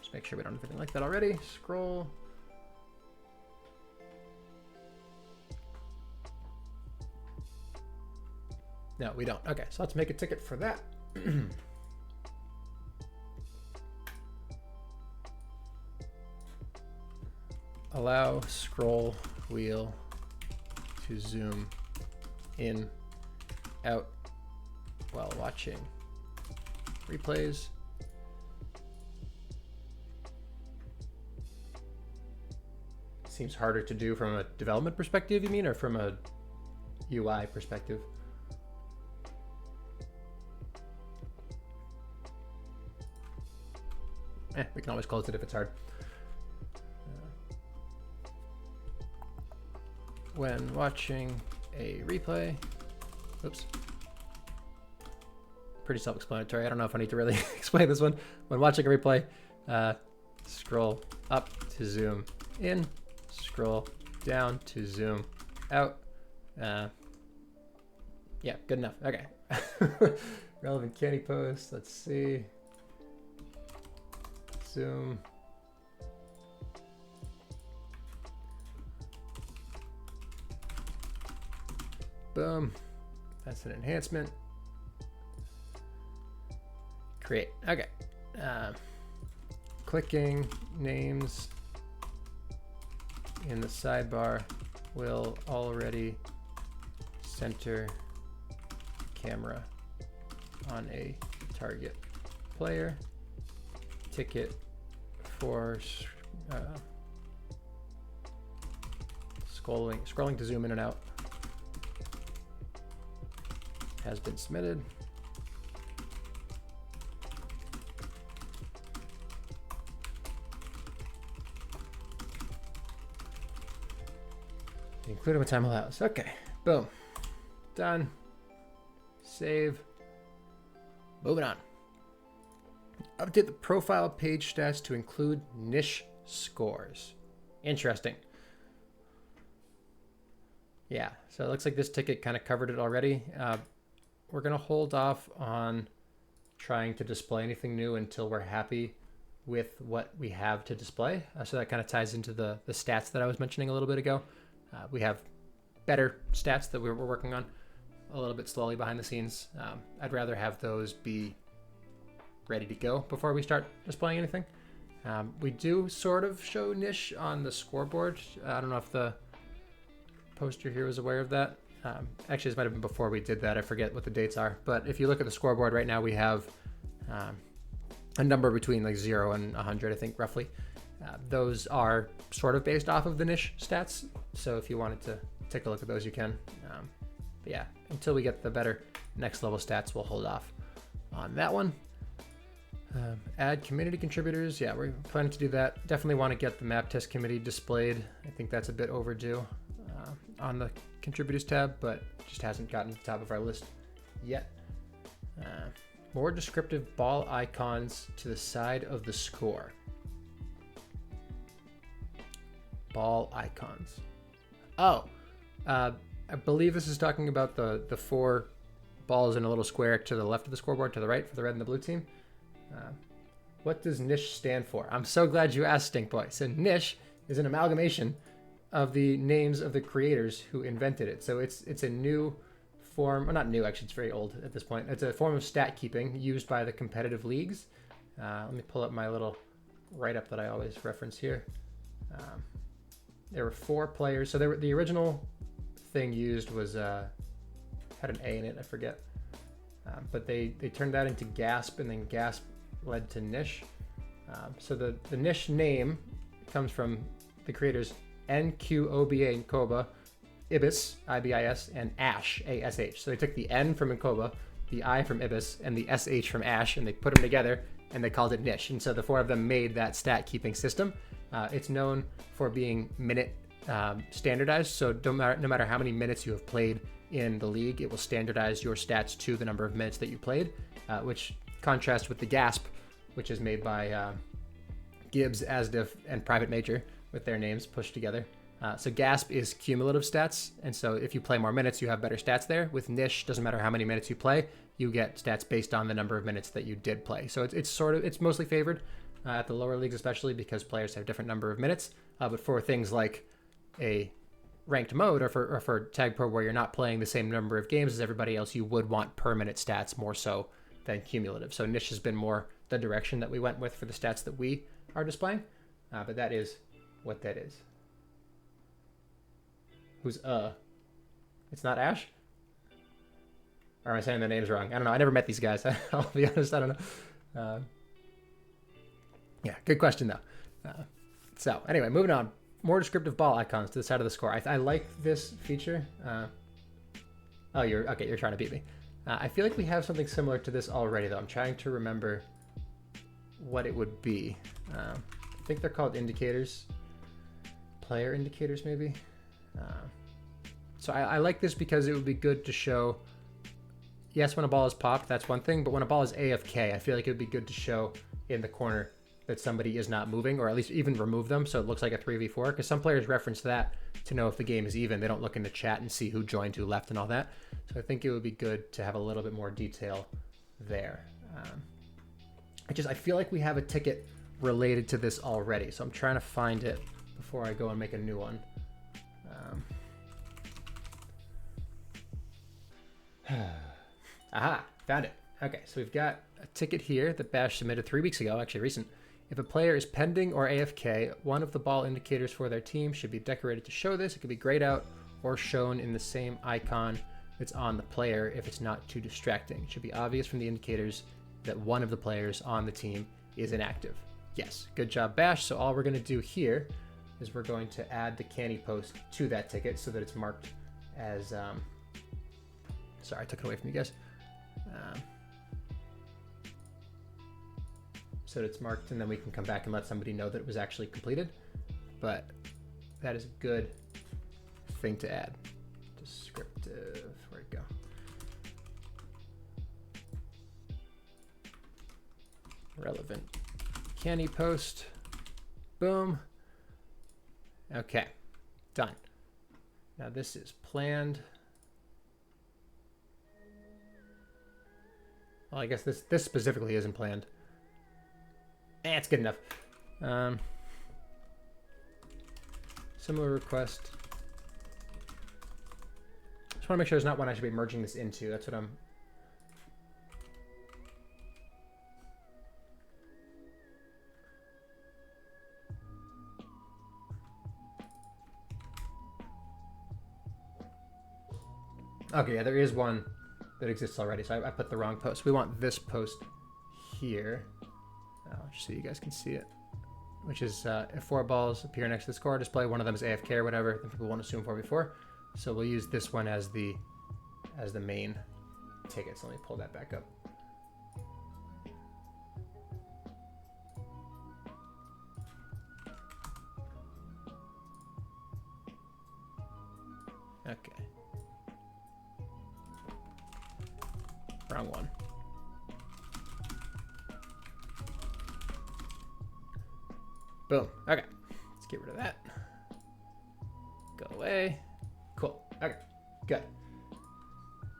Just make sure we don't have anything like that already. Scroll. No, we don't. Okay, so let's make a ticket for that. Allow scroll wheel to zoom in, out while watching replays. Seems harder to do from a development perspective, you mean, or from a UI perspective? We can always close it if it's hard. When watching a replay, oops. Pretty self-explanatory. I don't know if I need to really explain this one. When watching a replay, scroll up to zoom in, scroll down to zoom out. Yeah, good enough. Okay. Relevant candy post. Let's see. Zoom. Boom. That's an enhancement. Create. Okay. Clicking names in the sidebar will already center camera on a target player. Ticket for scrolling to zoom in and out has been submitted. Including what time allows. Okay, boom, done. Save. Moving on. Update the profile page stats to include niche scores. Interesting. Yeah, so it looks like this ticket kind of covered it already. We're going to hold off on trying to display anything new until we're happy with what we have to display. So that kind of ties into the stats that I was mentioning a little bit ago. We have better stats that we're working on a little bit slowly behind the scenes. I'd rather have those be ready to go before we start displaying anything. We do sort of show niche on the scoreboard. I don't know if the poster here was aware of that. Actually, this might have been before we did that. I forget what the dates are. But if you look at the scoreboard right now, we have a number between like 0 and 100, I think, roughly. Those are sort of based off of the niche stats. So if you wanted to take a look at those, you can. But yeah, until we get the better next level stats, we'll hold off on that one. Add community contributors. Yeah, we're planning to do that. Definitely want to get the map test committee displayed. I think that's a bit overdue on the contributors tab, but just hasn't gotten to the top of our list yet. More descriptive ball icons to the side of the score. Ball icons. Oh, I believe this is talking about the 4 balls in a little square to the left of the scoreboard, to the right for the red and the blue team. What does niche stand for? I'm so glad you asked, Stinkboy. So niche is an amalgamation of the names of the creators who invented it. So it's a new form, or not new, actually, it's very old at this point. It's a form of stat keeping used by the competitive leagues. Let me pull up my little write-up that I always reference here. There were 4 players. So the original thing used was had an A in it, I forget. But they turned that into Gasp, and then Gasp led to Nish. So the Nish name comes from the creators NQOBA, Nkoba, Ibis, IBIS, and Ash, ASH. So they took the N from Nkoba, the I from Ibis, and the SH from Ash, and they put them together, and they called it Nish. And so the four of them made that stat keeping system. It's known for being minute standardized, so no matter how many minutes you have played in the league, it will standardize your stats to the number of minutes that you played, which contrasts with the Gasp, which is made by Gibbs, Asdiff, and Private Major, with their names pushed together. So Gasp is cumulative stats, and so if you play more minutes, you have better stats there. With Nish, doesn't matter how many minutes you play, you get stats based on the number of minutes that you did play. So it's mostly favored at the lower leagues, especially because players have different number of minutes. But for things like a ranked mode or for Tag Pro where you're not playing the same number of games as everybody else, you would want per minute stats more so than cumulative. So Nish has been more the direction that we went with for the stats that we are displaying, but that is what that is. Who's It's not Ash? Or am I saying their names wrong? I don't know. I never met these guys. I'll be honest. I don't know. Yeah, good question though. So anyway, moving on. More descriptive ball icons to the side of the score. I like this feature. Oh, you're trying to beat me. I feel like we have something similar to this already though. I'm trying to remember what it would be. I think they're called indicators. Player indicators maybe. So I like this because it would be good to show, yes, when a ball is popped, that's one thing, but when a ball is AFK, I feel like it would be good to show in the corner that somebody is not moving, or at least even remove them so it looks like a 3v4, because some players reference that to know if the game is even. They don't look in the chat and see who joined, who left, and all that. So I think it would be good to have a little bit more detail there. I feel like we have a ticket related to this already, so I'm trying to find it before I go and make a new one. Aha, found it. Okay, so we've got a ticket here that Bash submitted 3 weeks ago, actually recent. If a player is pending or AFK, one of the ball indicators for their team should be decorated to show this. It could be grayed out or shown in the same icon that's on the player if it's not too distracting. It should be obvious from the indicators that one of the players on the team is inactive. Yes, good job, Bash. So all we're going to do here is we're going to add the canny post to that ticket so that it's marked as... Sorry, I took it away from you guys. So that it's marked, and then we can come back and let somebody know that it was actually completed. But that is a good thing to add. Descriptive, where'd it go? Relevant canny post. Boom. Okay, done. Now this is planned. Well, I guess this specifically isn't planned. It's good enough. Similar request. Just want to make sure there's not one I should be merging this into. That's what I'm... Okay, yeah, there is one that exists already, so I put the wrong post. We want this post here, just so you guys can see it, which is if 4 balls appear next to the score display, one of them is AFK or whatever, then people won't assume 4v4. So we'll use this one as the main ticket. So let me pull that back up. Okay. Wrong one. Boom. Okay. Let's get rid of that. Go away. Cool. Okay. Good.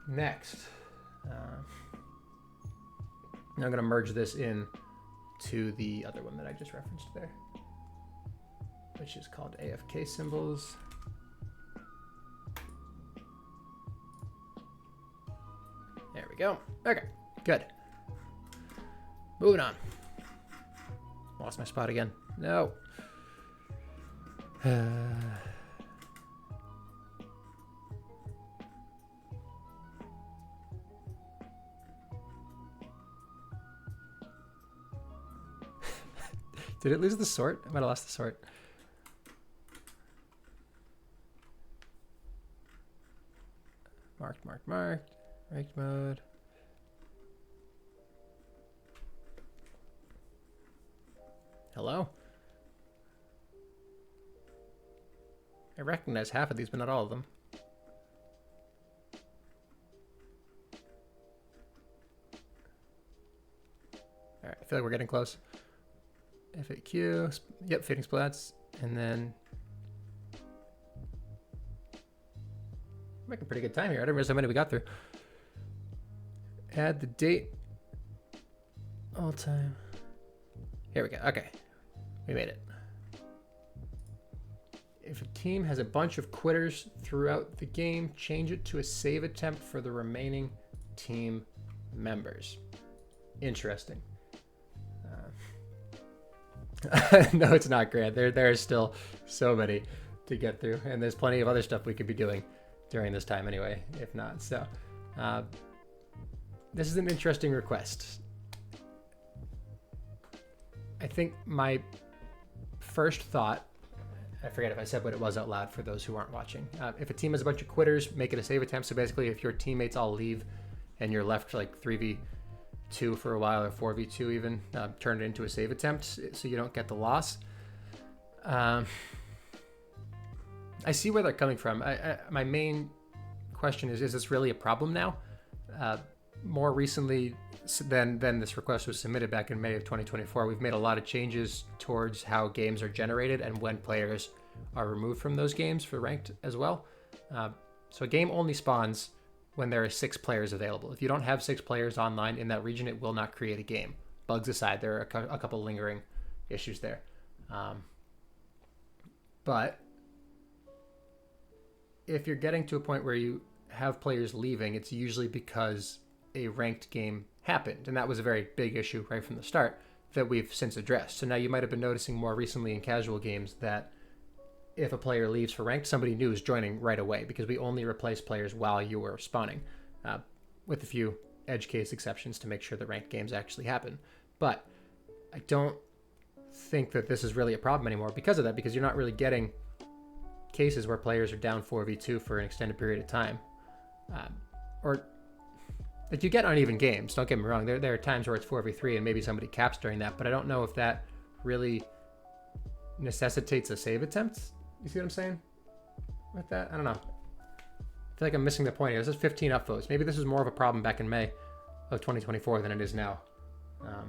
Next. Now I'm going to merge this in to the other one that I just referenced there, which is called AFK symbols. There we go. Okay, good. Moving on. Lost my spot again. No. Did it lose the sort? I might have lost the sort. Marked. Ranked mode. Hello? I recognize half of these, but not all of them. All right, I feel like we're getting close. FAQ, yep, fading splats, and then making pretty good time here. I didn't realize how many we got through. Add the date. All time. Here we go. Okay, we made it. If a team has a bunch of quitters throughout the game, change it to a save attempt for the remaining team members. Interesting. No, it's not, Grant. There are still so many to get through, and there's plenty of other stuff we could be doing during this time anyway, if not. So, this is an interesting request. I think my first thought, I forget if I said what it was out loud for those who aren't watching. If a team has a bunch of quitters, make it a save attempt. So basically, if your teammates all leave and you're left like 3v2 for a while, or 4v2 even, turn it into a save attempt so you don't get the loss. I see where they're coming from. My main question is this really a problem now? More recently than this request was submitted back in May of 2024, we've made a lot of changes towards how games are generated and when players are removed from those games for ranked as well. So a game only spawns when there are 6 players available. If you don't have 6 players online in that region, it will not create a game. Bugs aside, there are a couple lingering issues there. But if you're getting to a point where you have players leaving, it's usually because a ranked game happened. And that was a very big issue right from the start that we've since addressed. So now you might have been noticing more recently in casual games that if a player leaves for ranked, somebody new is joining right away, because we only replace players while you were spawning, with a few edge case exceptions to make sure that ranked games actually happen. But I don't think that this is really a problem anymore because of that, because you're not really getting cases where players are down 4v2 for an extended period of time. Or like, you get uneven games, don't get me wrong. There are times where it's 4v3 and maybe somebody caps during that, but I don't know if that really necessitates a save attempt. You see what I'm saying with that? I don't know. I feel like I'm missing the point here. This is 15 upvotes. Maybe this was more of a problem back in May of 2024 than it is now. I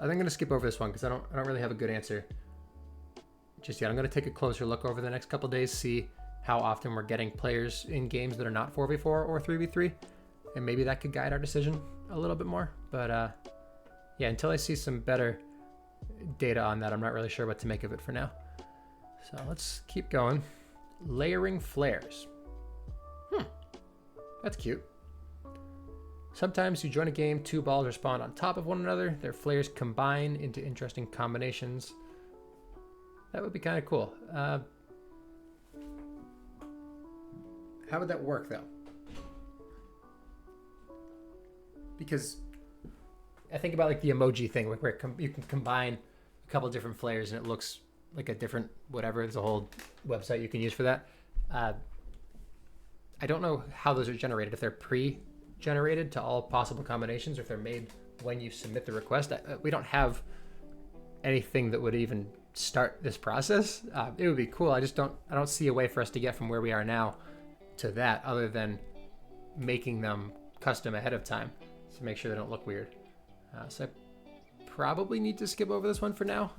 think I'm going to skip over this one because I don't really have a good answer just yet. I'm going to take a closer look over the next couple days, see how often we're getting players in games that are not 4v4 or 3v3, and maybe that could guide our decision a little bit more. But yeah, until I see some better data on that, I'm not really sure what to make of it for now. So let's keep going. Layering flares. That's cute. Sometimes you join a game, 2 balls are spawned on top of one another. Their flares combine into interesting combinations. That would be kind of cool. How would that work, though? Because I think about like the emoji thing, where you can combine a couple different flares and it looks like a different whatever. There's a whole website you can use for that. I don't know how those are generated, if they're pre-generated to all possible combinations, or if they're made when you submit the request. We don't have anything that would even start this process. It would be cool. I don't see a way for us to get from where we are now to that, other than making them custom ahead of time to make sure they don't look weird. So I probably need to skip over this one for now.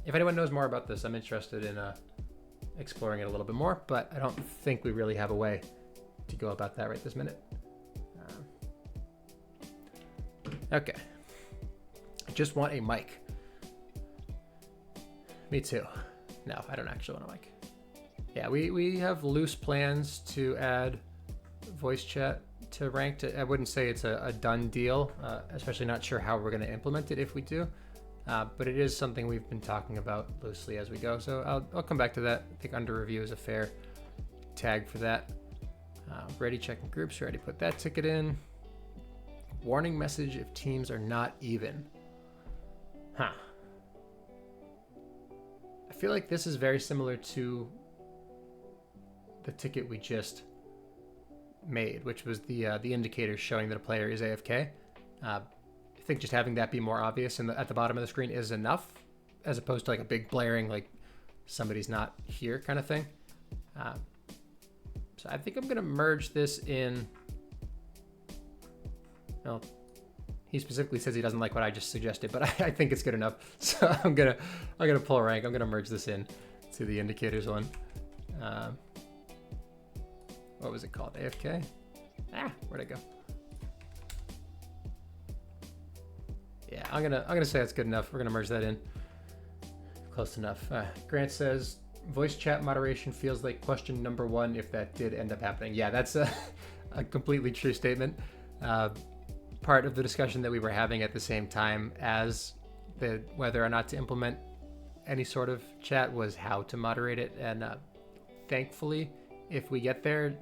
If anyone knows more about this, I'm interested in exploring it a little bit more, but I don't think we really have a way to go about that right this minute. Okay. I just want a mic. Me too. No, I don't actually want a mic. Yeah, we have loose plans to add voice chat to ranked. I wouldn't say it's a done deal, especially not sure how we're going to implement it if we do. But it is something we've been talking about loosely as we go. So I'll come back to that. I think under review is a fair tag for that. Ready checking groups. Already put that ticket in. Warning message if teams are not even. Huh. I feel like this is very similar to the ticket we just made, which was the indicator showing that a player is AFK. I think just having that be more obvious at the bottom of the screen is enough, as opposed to like a big blaring like somebody's not here kind of thing. So I think I'm gonna merge this in. Well, he specifically says he doesn't like what I just suggested, but I think it's good enough. So I'm gonna pull rank. I'm gonna merge this in to the indicators one. What was it called? AFK? Where'd it go? Yeah, I'm gonna say that's good enough. We're gonna merge that in. Close enough. Grant says voice chat moderation feels like question number one if that did end up happening. Yeah, that's a completely true statement. Part of the discussion that we were having at the same time as whether or not to implement any sort of chat was how to moderate it, and thankfully, if we get there,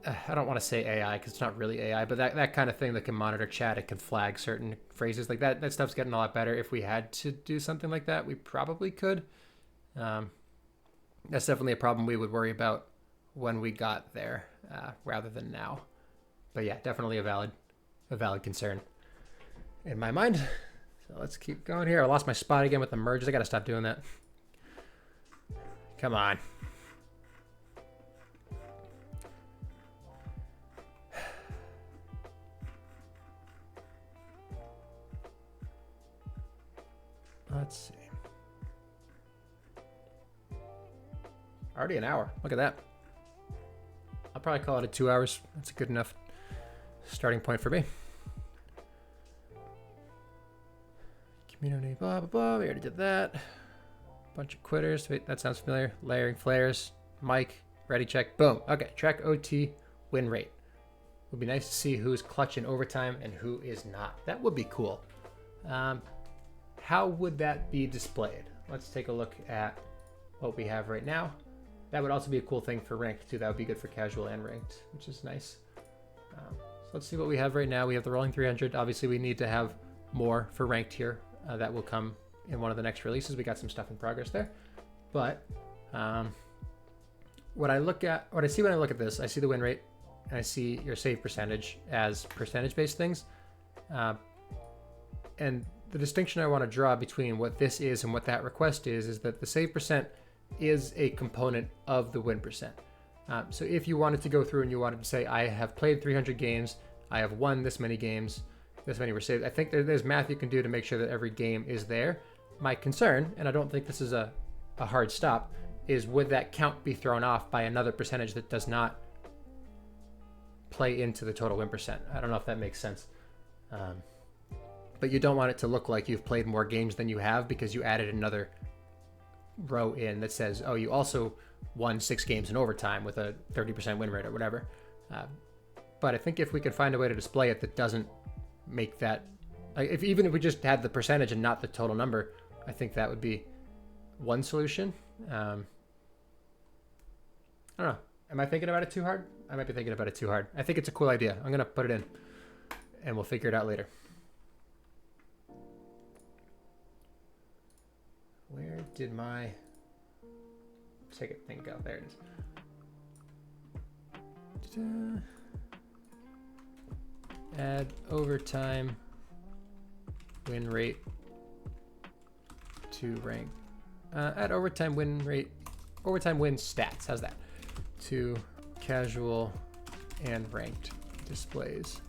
I don't want to say AI because it's not really AI, but that kind of thing that can monitor chat, it can flag certain phrases like that. That stuff's getting a lot better. If we had to do something like that, we probably could. That's definitely a problem we would worry about when we got there, rather than now. But yeah, definitely a valid concern in my mind. So let's keep going here. I lost my spot again with the merges. I gotta stop doing that. Come on. Let's see. Already an hour. Look at that. I'll probably call it a 2 hours. That's a good enough starting point for me. Community, blah, blah, blah. We already did that. Bunch of quitters. Wait, that sounds familiar. Layering flares. Mike, ready, check. Boom. Okay, track OT win rate. Would be nice to see who's clutch in overtime and who is not. That would be cool. How would that be displayed? Let's take a look at what we have right now. That would also be a cool thing for ranked too. That would be good for casual and ranked, which is nice. So let's see what we have right now. We have the rolling 300. Obviously, we need to have more for ranked here. That will come in one of the next releases. We got some stuff in progress there. But what I see when I look at this, I see the win rate and I see your save percentage as percentage-based things. And the distinction I want to draw between what this is and what that request is that the save percent is a component of the win percent. So if you wanted to go through and you wanted to say, I have played 300 games, I have won this many games, this many were saved, I think there's math you can do to make sure that every game is there. My concern, and I don't think this is a hard stop, is would that count be thrown off by another percentage that does not play into the total win percent? I don't know if that makes sense. But you don't want it to look like you've played more games than you have because you added another row in that says, oh, you also won 6 games in overtime with a 30% win rate or whatever. But I think if we can find a way to display it that doesn't make that, even if we just had the percentage and not the total number, I think that would be one solution. I don't know. Am I thinking about it too hard? I might be thinking about it too hard. I think it's a cool idea. I'm going to put it in and we'll figure it out later. Where did my ticket thing go? There it is. Ta-da. Add overtime win rate to rank. Add overtime win rate, overtime win stats. How's that? To casual and ranked displays.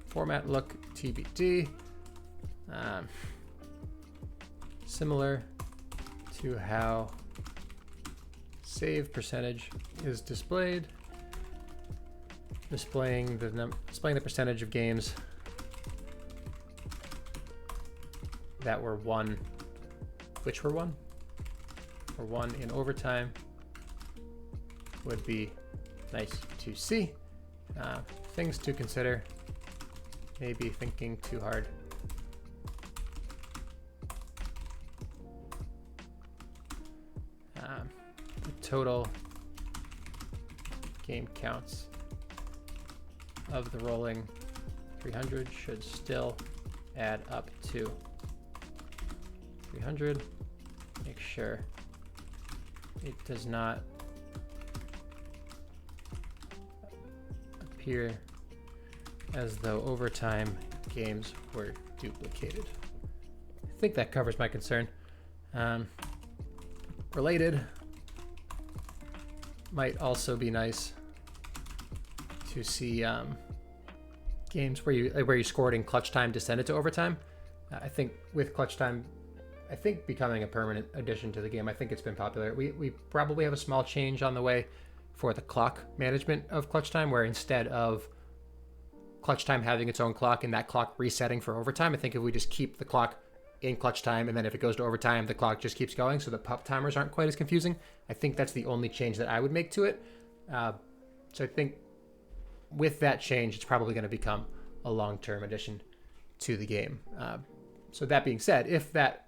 Format look TBD. Similar to how save percentage is displayed, displaying the percentage of games that were won, which were won, or won in overtime, would be nice to see. Things to consider. Maybe thinking too hard. The total game counts of the rolling 300 should still add up to 300. Make sure it does not appear as though overtime games were duplicated. I think that covers my concern. Related, might also be nice to see games where you scored in clutch time descended to overtime. I think with clutch time, I think becoming a permanent addition to the game, I think it's been popular. We probably have a small change on the way for the clock management of clutch time, where instead of clutch time having its own clock and that clock resetting for overtime, I think if we just keep the clock in clutch time, and then if it goes to overtime, the clock just keeps going, so the pup timers aren't quite as confusing. I think that's the only change that I would make to it. So I think with that change, it's probably going to become a long-term addition to the game. So that being said, if that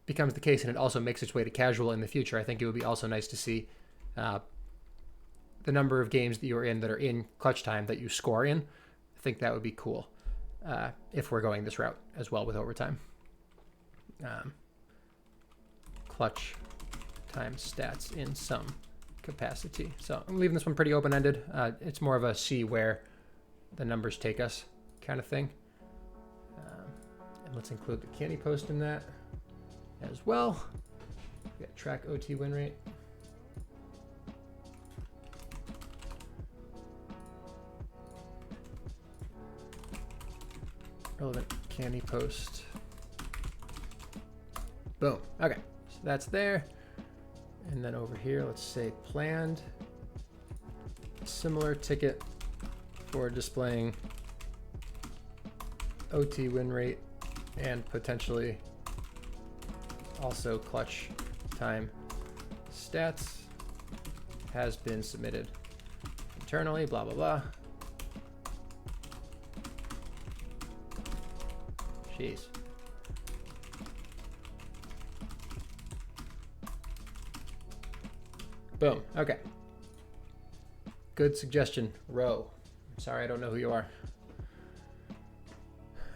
becomes the case and it also makes its way to casual in the future, I think it would be also nice to see the number of games that you're in that are in clutch time that you score in. I think that would be cool if we're going this route as well with overtime. Clutch time stats in some capacity. So I'm leaving this one pretty open-ended. It's more of a see where the numbers take us kind of thing. And let's include the candy post in that as well. We got track OT win rate. Relevant candy post. Boom. Okay, so that's there. And then over here, let's say planned. Similar ticket for displaying OT win rate and potentially also clutch time stats has been submitted internally, blah, blah, blah. Jeez. Boom. Okay. Good suggestion, Row. Sorry, I don't know who you are.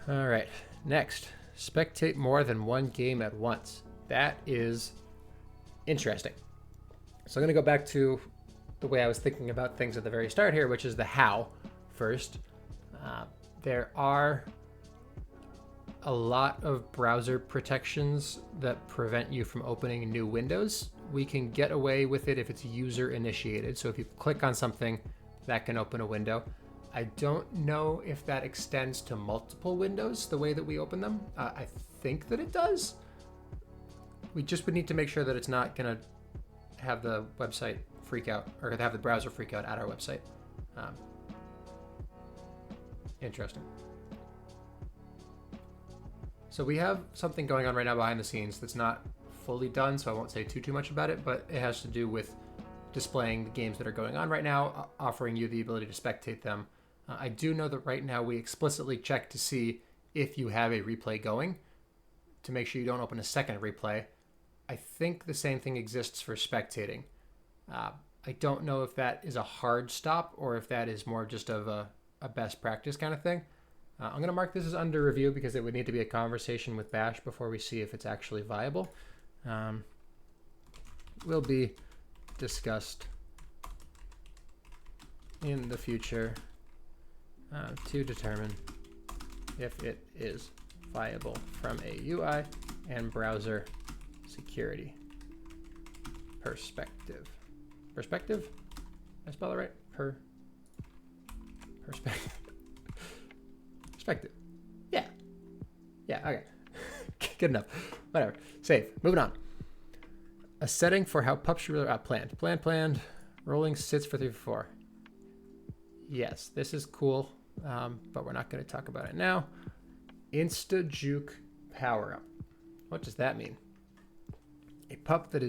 All right. Next, spectate more than one game at once. That is interesting. So I'm going to go back to the way I was thinking about things at the very start here, which is the how first. There are a lot of browser protections that prevent you from opening new windows. We can get away with it if it's user initiated. So if you click on something, that can open a window. I don't know if that extends to multiple windows the way that we open them. I think that it does. We just would need to make sure that it's not going to have the website freak out or have the browser freak out at our website. Interesting. So we have something going on right now behind the scenes that's not fully done, so I won't say too much about it, but it has to do with displaying the games that are going on right now, offering you the ability to spectate them. I do know that right now we explicitly check to see if you have a replay going to make sure you don't open a second replay. I think the same thing exists for spectating. I don't know if that is a hard stop or if that is more just of a best practice kind of thing. I'm going to mark this as under review because it would need to be a conversation with Bash before we see if it's actually viable. Will be discussed in the future to determine if it is viable from a UI and browser security perspective. Perspective? Did I spell it right? Perspective. Perspective. Yeah. Yeah, okay. Good enough. Whatever. Save. Moving on. A setting for how pups should planned. Planned. Rolling sits for 3 for 4. Yes, this is cool, but we're not going to talk about it now. Insta Juke power up. What does that mean? A pup that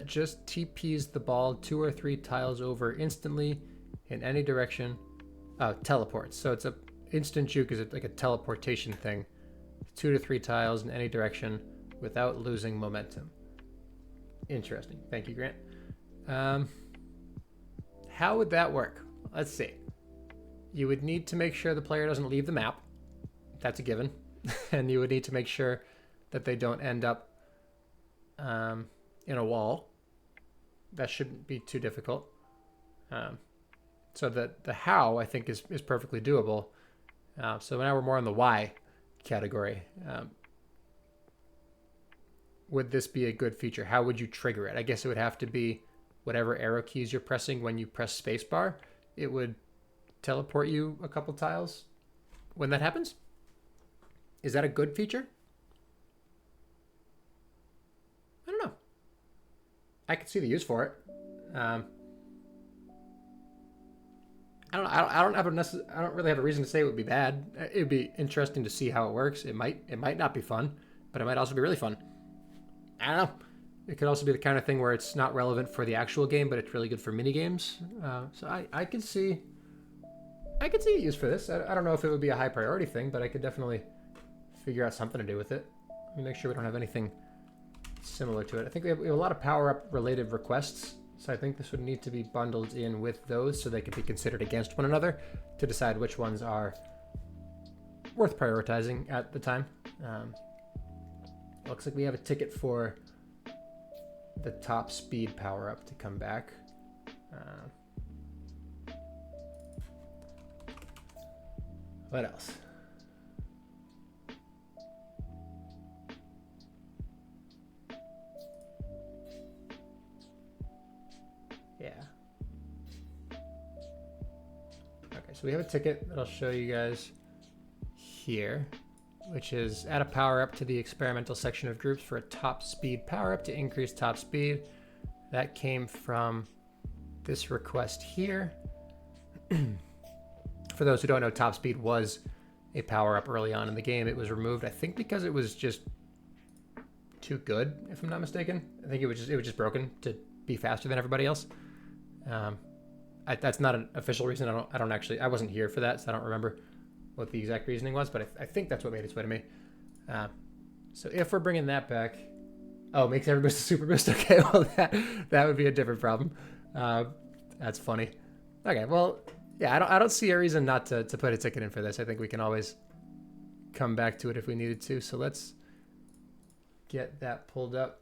just TPs the ball 2 or 3 tiles over instantly in any direction. Teleports. So it's a instant juke is like a teleportation thing. 2 to 3 tiles in any direction without losing momentum. Interesting. Thank you, Grant. How would that work? Let's see. You would need to make sure the player doesn't leave the map. That's a given. And you would need to make sure that they don't end up in a wall. That shouldn't be too difficult. So the how, I think, is perfectly doable. So now we're more on the why category. Would this be a good feature? How would you trigger it? I guess it would have to be whatever arrow keys you're pressing when you press spacebar. It would teleport you a couple tiles when that happens. Is that a good feature? I don't know. I could see the use for it. I don't know. I don't really have a reason to say it would be bad. It'd be interesting to see how it works. It might not be fun, but it might also be really fun. I don't know. It could also be the kind of thing where it's not relevant for the actual game, but it's really good for mini games. So I could see a use for this. I don't know if it would be a high priority thing, but I could definitely figure out something to do with it. Let me make sure we don't have anything similar to it. I think we have a lot of power-up related requests, so I think this would need to be bundled in with those so they could be considered against one another to decide which ones are worth prioritizing at the time. Looks like we have a ticket for the top speed power-up to come back. What else? Yeah. Okay, so we have a ticket that I'll show you guys here, which is add a power up to the experimental section of groups for a top speed power up to increase top speed. That came from this request here. For those who don't know, top speed was a power up early on in the game. It was removed, I think, because it was just too good, if I'm not mistaken. I think it was just broken to be faster than everybody else. That's not an official reason. I wasn't here for that, so I don't remember what the exact reasoning was, but I think that's what made its way to me. So if we're bringing that back, makes every boost a super boost. Okay, well that would be a different problem. That's funny. Okay, well, yeah, I don't see a reason not to put a ticket in for this. I think we can always come back to it if we needed to. So let's get that pulled up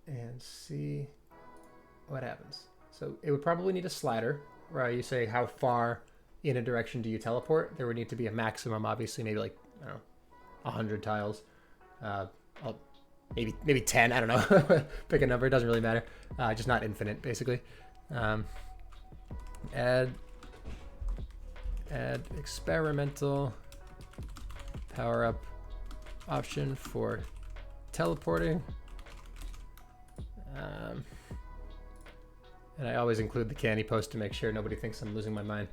and see what happens. So it would probably need a slider where you say how far in a direction do you teleport. There would need to be a maximum, obviously, maybe like, I don't know, 100 tiles. Maybe 10, I don't know. Pick a number, it doesn't really matter. Just not infinite, basically. Add experimental power up option for teleporting. And I always include the candy post to make sure nobody thinks I'm losing my mind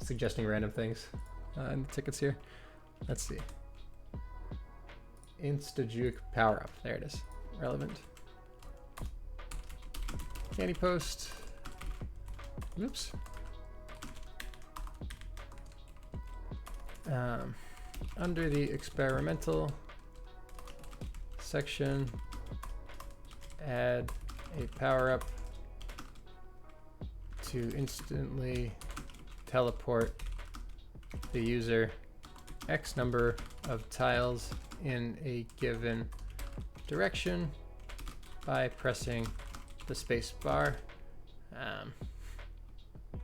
suggesting random things in the tickets here. Let's see. Insta-juke power up. There it is. Relevant. Candy post. Oops. Under the experimental section, add a power up to instantly teleport the user X number of tiles in a given direction by pressing the space bar.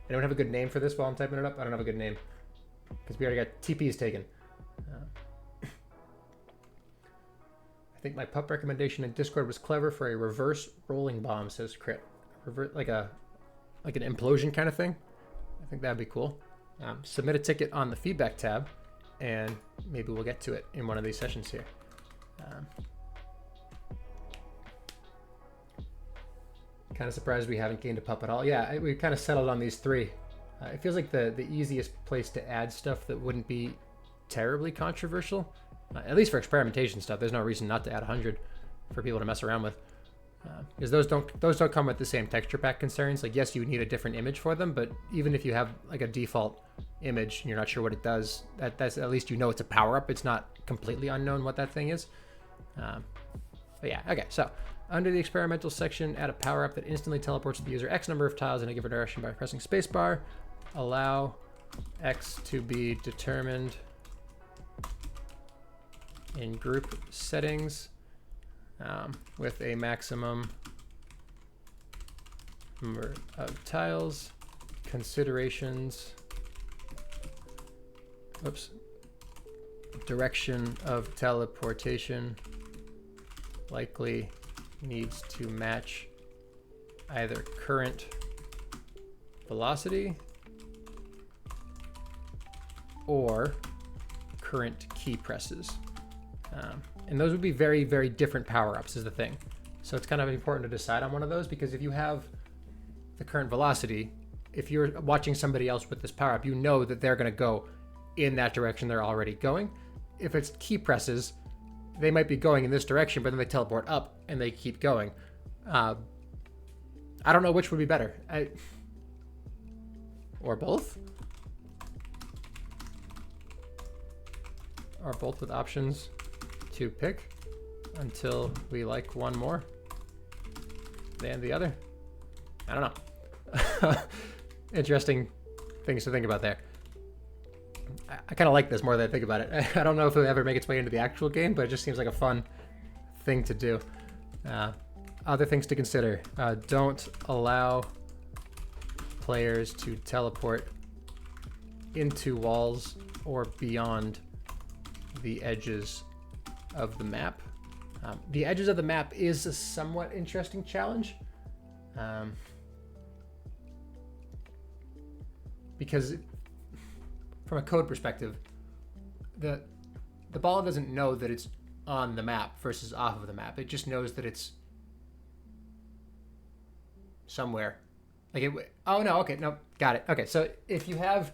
Anyone have a good name for this while I'm typing it up? I don't have a good name because we already got TPs taken. I think my pup recommendation in Discord was clever for a reverse rolling bomb, says Crit. Like an implosion kind of thing. I think that'd be cool. Submit a ticket on the feedback tab, and maybe we'll get to it in one of these sessions here. Kind of surprised we haven't gained a pup at all. Yeah, we kind of settled on these three. It feels like the easiest place to add stuff that wouldn't be terribly controversial. At least for experimentation stuff, there's no reason not to add 100 for people to mess around with. Because those don't come with the same texture pack concerns. Like, yes, you would need a different image for them, but even if you have like a default image and you're not sure what it does, that's at least you know it's a power up. It's not completely unknown what that thing is. But yeah, okay. So Under the experimental section, add a power-up that instantly teleports the user X number of tiles in a given direction by pressing spacebar. Allow X to be determined in group settings with a maximum number of tiles. Considerations. Oops. Direction of teleportation likely needs to match either current velocity or current key presses. And those would be very, very different power-ups is the thing. So it's kind of important to decide on one of those, because if you have the current velocity, if you're watching somebody else with this power-up, you know that they're going to go in that direction they're already going. If it's key presses, they might be going in this direction, but then they teleport up and they keep going. I don't know which would be better. Or both? Or both with options to pick until we like one more than the other. I don't know. Interesting things to think about there. I kind of like this more than I think about it. I don't know if it'll ever make its way into the actual game, but it just seems like a fun thing to do. Other things to consider. Don't allow players to teleport into walls or beyond the edges of the map. The edges of the map is a somewhat interesting challenge. Because from a code perspective, the ball doesn't know that it's on the map versus off of the map. It just knows that it's somewhere. Oh no, okay, no, got it. Okay, so if you have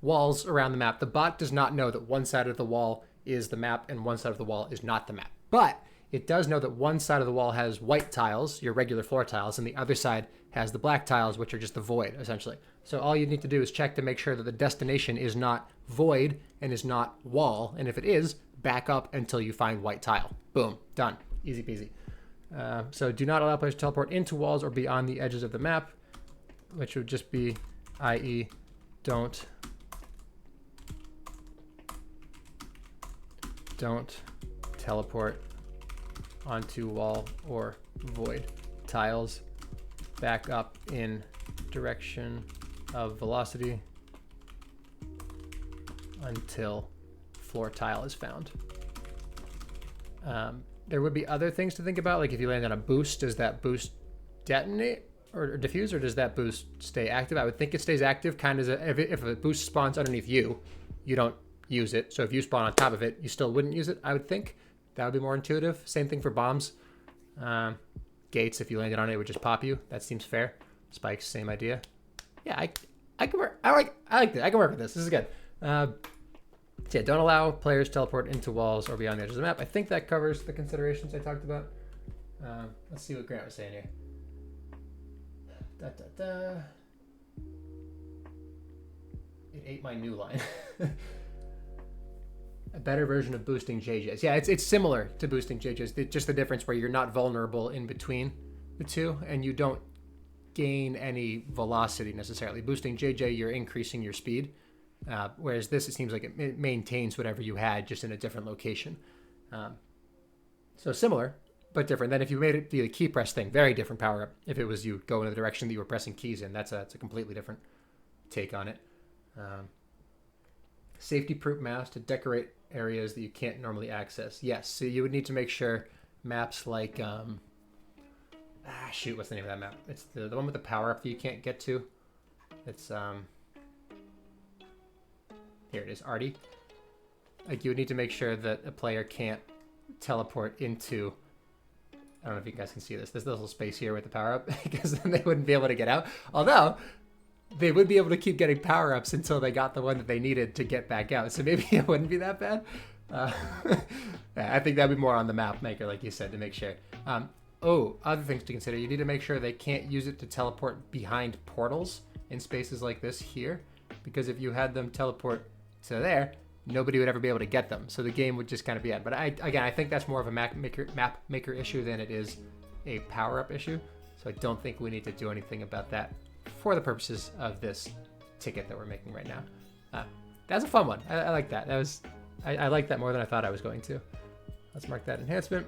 walls around the map, the bot does not know that one side of the wall is the map and one side of the wall is not the map. But it does know that one side of the wall has white tiles, your regular floor tiles, and the other side has the black tiles, which are just the void, essentially. So all you need to do is check to make sure that the destination is not void and is not wall. And if it is, back up until you find white tile. Boom, done. Easy peasy. So do not allow players to teleport into walls or beyond the edges of the map, which would just be, i.e., don't teleport onto wall or void tiles. Back up in direction of velocity until floor tile is found. There would be other things to think about, like if you land on a boost, does that boost detonate or diffuse, or does that boost stay active? I would think it stays active, kind of if a boost spawns underneath you, you don't use it. So if you spawn on top of it, you still wouldn't use it, I would think. That would be more intuitive. Same thing for bombs. Gates, if you landed on it, it would just pop you. That seems fair. Spikes, same idea. Yeah, I can work. I like this. I can work with this. This is good. So yeah, don't allow players to teleport into walls or beyond the edges of the map. I think that covers the considerations I talked about. Let's see what Grant was saying here. It ate my new line. A better version of boosting JJs. Yeah, it's similar to boosting JJs. Just the difference where you're not vulnerable in between the two, and you don't gain any velocity necessarily. Boosting JJ, you're increasing your speed, whereas this, it seems like it maintains whatever you had, just in a different location. So similar, but different. Then if you made it the key press thing, very different power up. If it was you go in the direction that you were pressing keys in, that's a completely different take on it. Safety proof maps to decorate areas that you can't normally access. Yes, so you would need to make sure maps like shoot, what's the name of that map? It's the one with the power up that you can't get to. It's here it is, Arty. Like you would need to make sure that a player can't teleport into, I don't know if you guys can see this little space here with the power up, because then they wouldn't be able to get out. Although they would be able to keep getting power-ups until they got the one that they needed to get back out. So maybe it wouldn't be that bad. I think that'd be more on the map maker, like you said, to make sure. Other things to consider. You need to make sure they can't use it to teleport behind portals in spaces like this here. Because if you had them teleport to there, nobody would ever be able to get them. So the game would just kind of be out. But I think that's more of a map maker issue than it is a power-up issue, so I don't think we need to do anything about that for the purposes of this ticket that we're making right now. That's a fun one. I like that. I like that more than I thought I was going to. Let's mark that enhancement,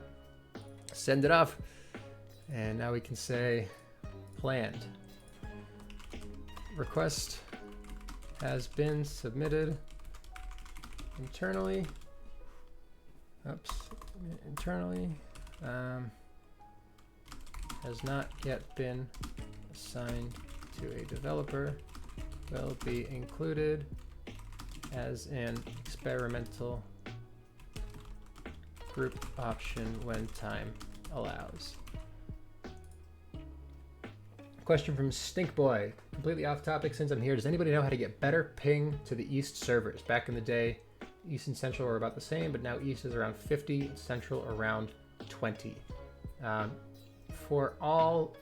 send it off, and now we can say planned. Request has been submitted internally. Internally. Has not yet been assigned to a developer. Will be included as an experimental group option when time allows. Question from Stinkboy. Completely off topic since I'm here. Does anybody know how to get better ping to the East servers? Back in the day, East and Central were about the same, but now East is around 50, Central around 20. For all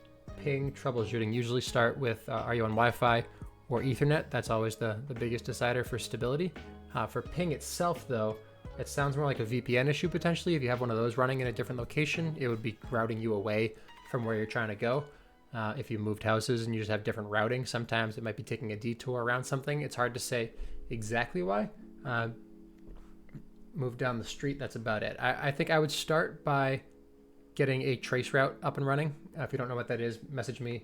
ping troubleshooting, usually start with are you on Wi-Fi or Ethernet? That's always the biggest decider for stability. For ping itself, though, it sounds more like a VPN issue potentially. If you have one of those running in a different location, it would be routing you away from where you're trying to go. If you moved houses and you just have different routing, sometimes it might be taking a detour around something. It's hard to say exactly why. Move down the street, that's about it. I think I would start by getting a trace route up and running. If you don't know what that is, message me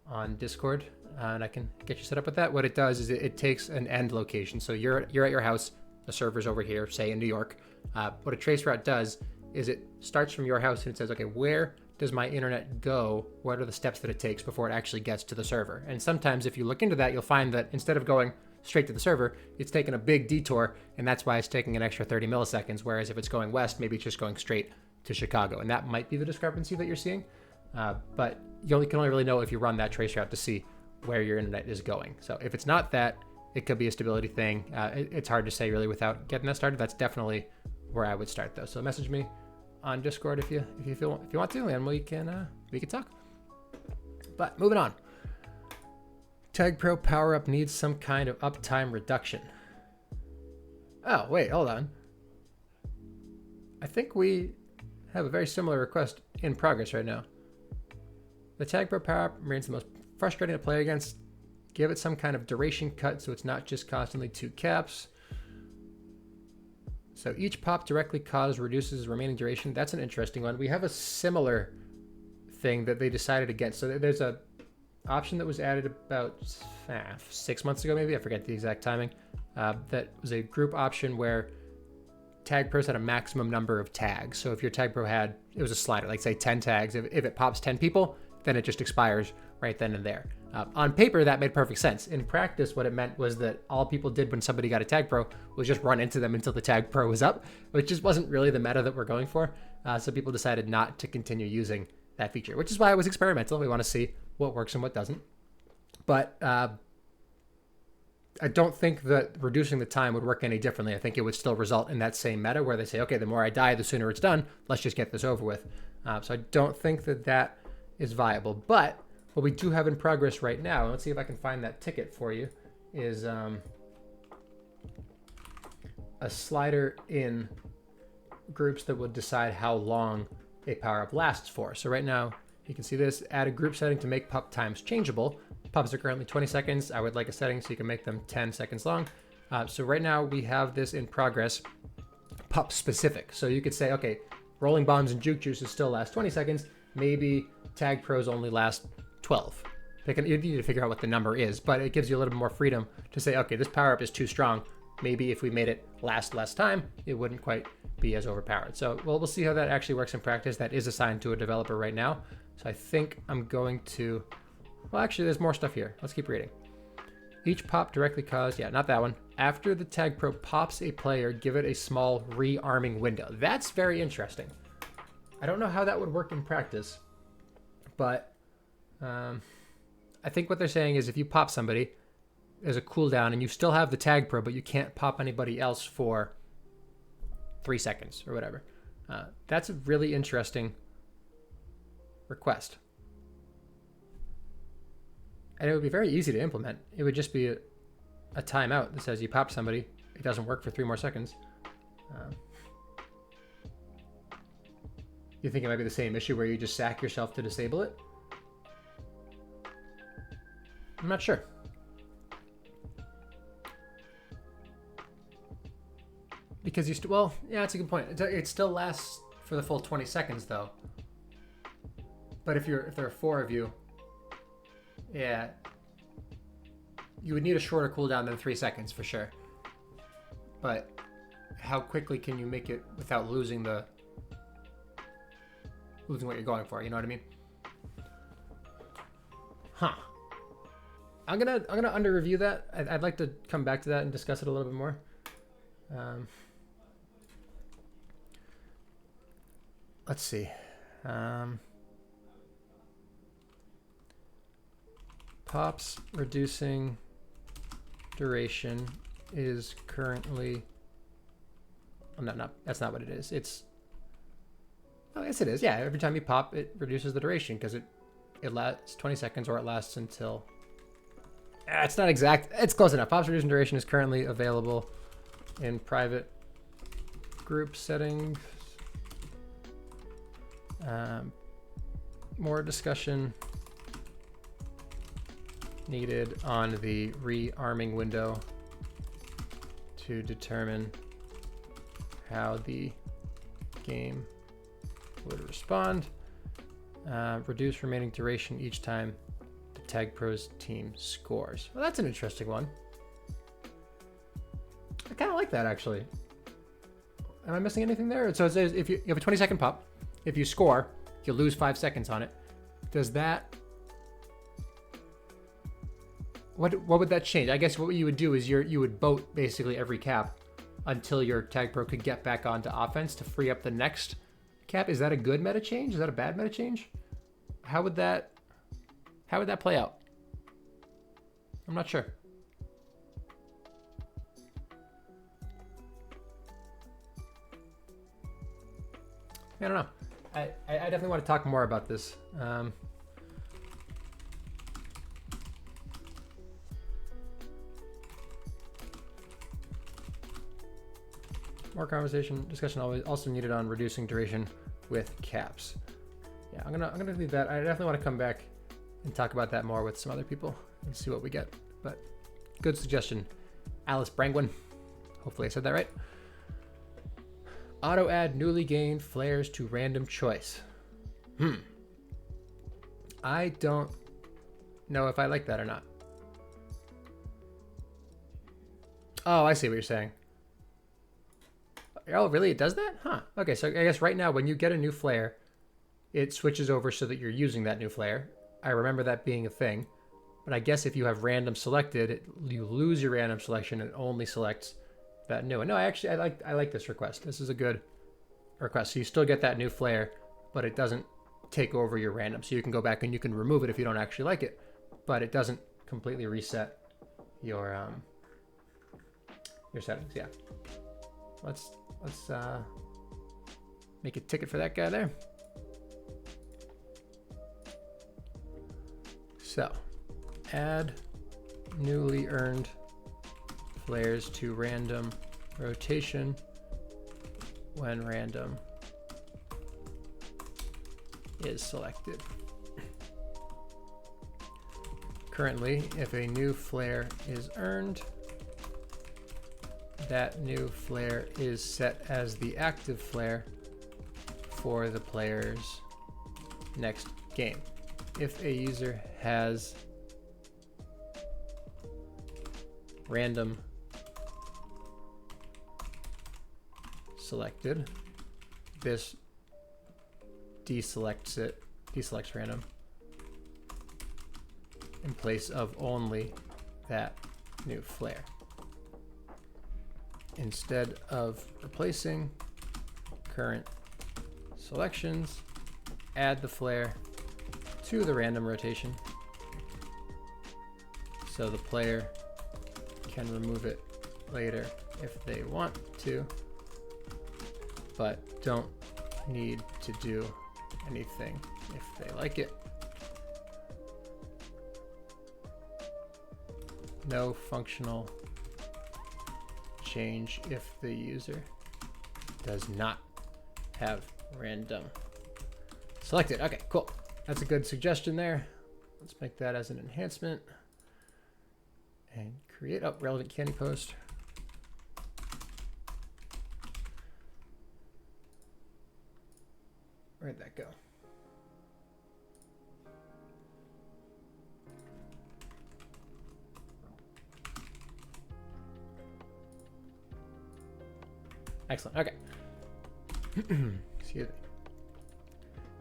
on Discord and I can get you set up with that. What it does is it takes an end location. So you're at your house, the server's over here, say in New York. What a trace route does is it starts from your house and it says, okay, where does my internet go? What are the steps that it takes before it actually gets to the server? And sometimes if you look into that, you'll find that instead of going straight to the server, it's taken a big detour, and that's why it's taking an extra 30 milliseconds. Whereas if it's going west, maybe it's just going straight to Chicago. And that might be the discrepancy that you're seeing. But you can only really know if you run that trace route to see where your internet is going. So if it's not that, it could be a stability thing. It's hard to say really without getting that started. That's definitely where I would start though. So message me on Discord if you want to, and we can talk. But moving on. Tag Pro power up needs some kind of uptime reduction. Oh wait, hold on. I think we have a very similar request in progress right now. The Tag Pro power up remains the most frustrating to play against. Give it some kind of duration cut so it's not just constantly 2 caps. So each pop directly caused reduces remaining duration. That's an interesting one. We have a similar thing that they decided against. So there's a option that was added about 6 months ago, maybe. I forget the exact timing. That was a group option where Tag Pros had a maximum number of tags. So if your Tag Pro had, it was a slider, like say 10 tags. If it pops 10 people, then it just expires right then and there. On paper, that made perfect sense. In practice, what it meant was that all people did when somebody got a Tag Pro was just run into them until the Tag Pro was up, which just wasn't really the meta that we're going for. So people decided not to continue using that feature, which is why it was experimental. We want to see what works and what doesn't. But I don't think that reducing the time would work any differently. I think it would still result in that same meta where they say, okay, the more I die, the sooner it's done. Let's just get this over with. So I don't think that that is viable. But what we do have in progress right now, and let's see if I can find that ticket for you, is a slider in groups that would decide how long a power-up lasts for. So right now, you can see this, add a group setting to make pup times changeable. Pups are currently 20 seconds. I would like a setting so you can make them 10 seconds long. So right now we have this in progress, pup specific. So you could say, okay, rolling bombs and juke juices still last 20 seconds. Maybe Tag Pros only last 12. You need to figure out what the number is, but it gives you a little bit more freedom to say, okay, this power-up is too strong. Maybe if we made it last less time, it wouldn't quite be as overpowered. So we'll see how that actually works in practice. That is assigned to a developer right now. So I think I'm going to, well, actually there's more stuff here. Let's keep reading. Each pop directly caused, yeah, not that one. After the Tag Pro pops a player, give it a small rearming window. That's very interesting. I don't know how that would work in practice, but I think what they're saying is if you pop somebody, there's a cooldown and you still have the Tag Pro, but you can't pop anybody else for 3 seconds or whatever. That's a really interesting request. And it would be very easy to implement. It would just be a timeout that says you pop somebody, it doesn't work for 3 more seconds. You think it might be the same issue where you just sack yourself to disable it? I'm not sure. Because you well, yeah, that's a good point. It still lasts for the full 20 seconds though. But if there are 4 of you, yeah, you would need a shorter cooldown than 3 seconds for sure. But how quickly can you make it without losing what you're going for? You know what I mean? Huh. I'm gonna under review that. I'd like to come back to that and discuss it a little bit more. Let's see. Pops reducing duration is currently. Oh, no, that's not what it is. Oh, yes, it is. Yeah, every time you pop, it reduces the duration because it lasts 20 seconds or it lasts until. It's not exact. It's close enough. Pops reducing duration is currently available in private group settings. More discussion needed on the rearming window to determine how the game would respond. Reduce remaining duration each time the Tag Pros team scores. Well, that's an interesting one. I kind of like that, actually. Am I missing anything there? So it says if you have a 20-second pop, if you score, you lose 5 seconds on it. Does that... What would that change? I guess what you would do is you would boat basically every cap until your Tag Pro could get back onto offense to free up the next cap. Is that a good meta change? Is that a bad meta change? How would that play out? I'm not sure. I don't know. I definitely want to talk more about this. More discussion also needed on reducing duration with caps. Yeah, I'm gonna leave that. I definitely want to come back and talk about that more with some other people and see what we get. But good suggestion, Alice Brangwin. Hopefully I said that right. Auto add newly gained flares to random choice. I don't know if I like that or not. Oh, I see what you're saying. Oh, really? It does that? Huh. Okay, so I guess right now when you get a new flare, it switches over so that you're using that new flare. I remember that being a thing. But I guess if you have random selected, you lose your random selection and it only selects that new one. No, I like this request. This is a good request. So you still get that new flare, but it doesn't take over your random. So you can go back and you can remove it if you don't actually like it, but it doesn't completely reset your settings. Yeah. Let's make a ticket for that guy there. So, add newly earned flares to random rotation when random is selected. Currently, if a new flare is earned, that new flare is set as the active flare for the player's next game. If a user has random selected, this deselects random in place of only that new flare. Instead of replacing current selections, add the flare to the random rotation so the player can remove it later if they want to, but don't need to do anything if they like it. No functional change if the user does not have random Selected. Okay, cool. That's a good suggestion there. Let's make that as an enhancement. And create up relevant candy post. Where'd that go? Excellent. Okay. Excuse me.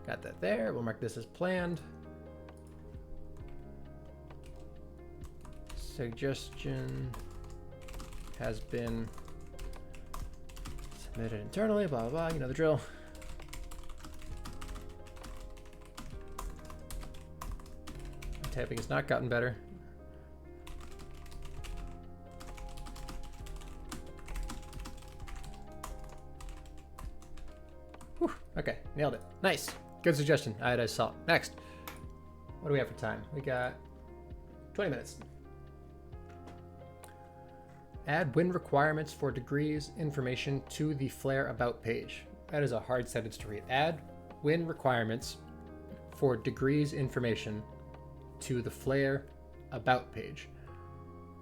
Got that there. We'll mark this as planned. Suggestion has been submitted internally, blah, blah, blah. You know the drill. Typing has not gotten better. Whew, okay, nailed it. Nice. Good suggestion. Iodized salt. Next. What do we have for time? We got 20 minutes. Add win requirements for degrees information to the Flare About page. That is a hard sentence to read. Add win requirements for degrees information to the Flare About page.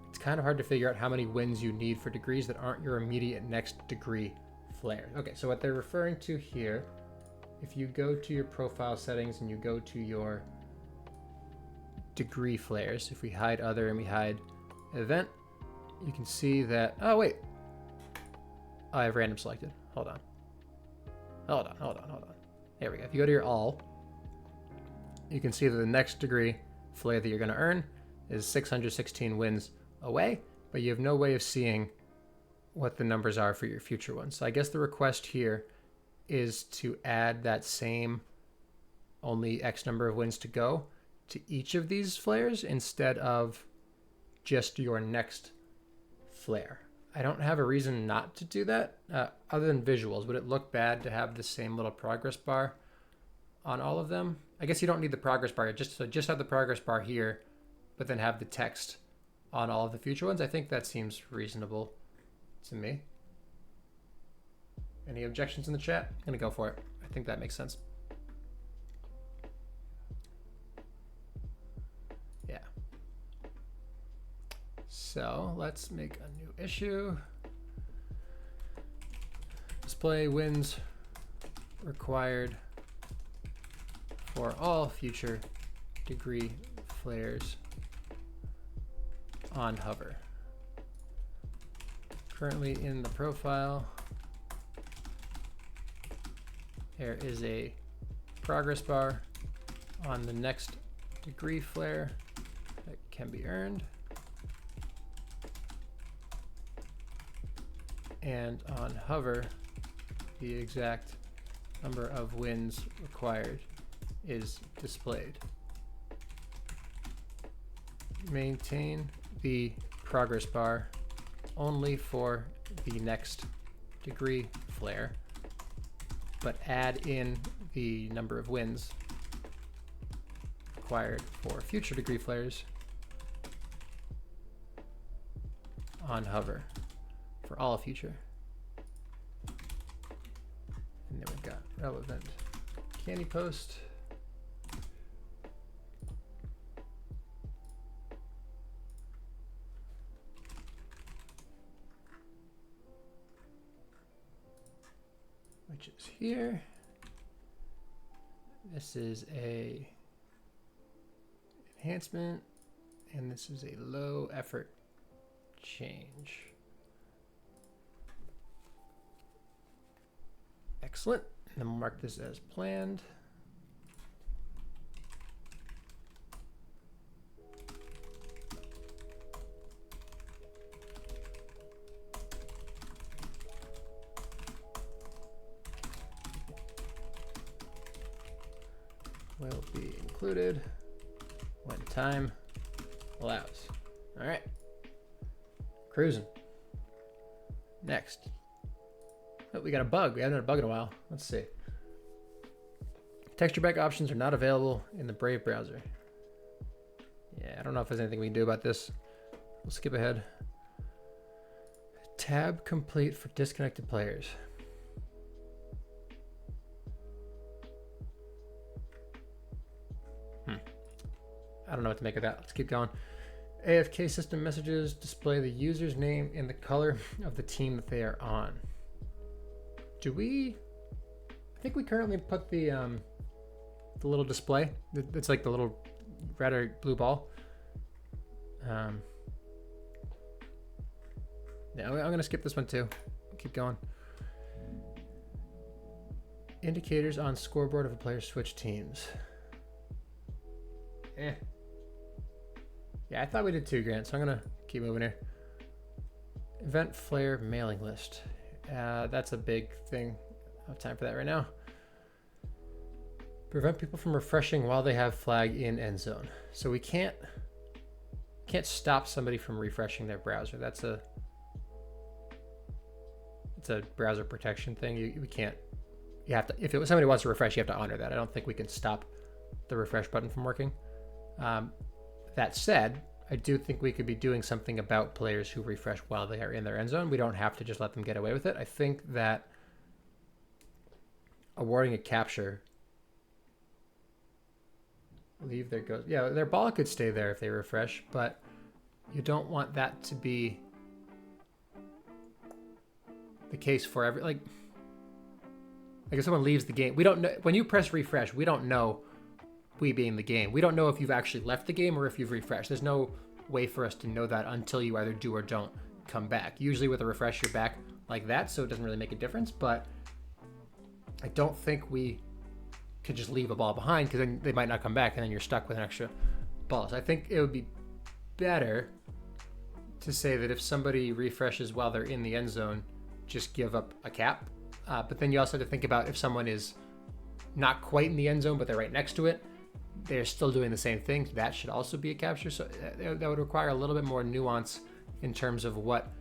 It's kind of hard to figure out how many wins you need for degrees that aren't your immediate next degree flare. Okay, so what they're referring to here, if you go to your profile settings and you go to your degree flares, if we hide other and we hide event, you can see that, oh wait, I have random selected. Hold on. There we go. If you go to your all, you can see that the next degree flare that you're going to earn is 616 wins away, but you have no way of seeing what the numbers are for your future ones. So I guess the request here is to add that same only X number of wins to go to each of these flares instead of just your next flare. I don't have a reason not to do that other than visuals. Would it look bad to have the same little progress bar on all of them? I guess you don't need the progress bar. Just have the progress bar here, but then have the text on all of the future ones. I think that seems reasonable to me. Any objections in the chat? I'm gonna go for it. I think that makes sense. Yeah. So let's make a new issue. Display wins required for all future degree flares on hover. Currently in the profile, there is a progress bar on the next degree flare that can be earned. And on hover, the exact number of wins required is displayed. Maintain the progress bar only for the next degree flare, but add in the number of wins required for future degree flares on hover for all future. And then we've got relevant candy post. Which is here. This is a enhancement, and this is a low effort change. Excellent. And then we'll mark this as planned. Will be included when time allows. All right. Cruising. Next. Oh, we got a bug. We haven't had a bug in a while. Let's see. Texture pack options are not available in the Brave browser. Yeah, I don't know if there's anything we can do about this. We'll skip ahead. Tab complete for disconnected players. I don't know what to make of that. Let's keep going. AFK system messages display the user's name in the color of the team that they are on. Do we? I think we currently put the little display. It's like the little red or blue ball. Yeah, I'm gonna skip this one too. Keep going. Indicators on scoreboard of a player switch teams. Yeah, I thought we did 2, Grant, so I'm gonna keep moving here. Event flare mailing list. That's a big thing. I don't have time for that right now. Prevent people from refreshing while they have flag in end zone. So we can't stop somebody from refreshing their browser. It's a browser protection thing. We can't. You have to. If somebody wants to refresh, you have to honor that. I don't think we can stop the refresh button from working. That said, I do think we could be doing something about players who refresh while they are in their end zone. We don't have to just let them get away with it. I think that awarding a capture, leave their goes. Yeah, their ball could stay there if they refresh, but you don't want that to be the case for every, like if someone leaves the game, we don't know when you press refresh, we don't know, we being the game, we don't know if you've actually left the game or if you've refreshed. There's no way for us to know that until you either do or don't come back. Usually with a refresh, you're back like that, so it doesn't really make a difference, but I don't think we could just leave a ball behind because then they might not come back and then you're stuck with an extra ball. So I think it would be better to say that if somebody refreshes while they're in the end zone, just give up a cap. But then you also have to think about if someone is not quite in the end zone, but they're right next to it, they're still doing the same thing. That should also be a capture. So that would require a little bit more nuance in terms of what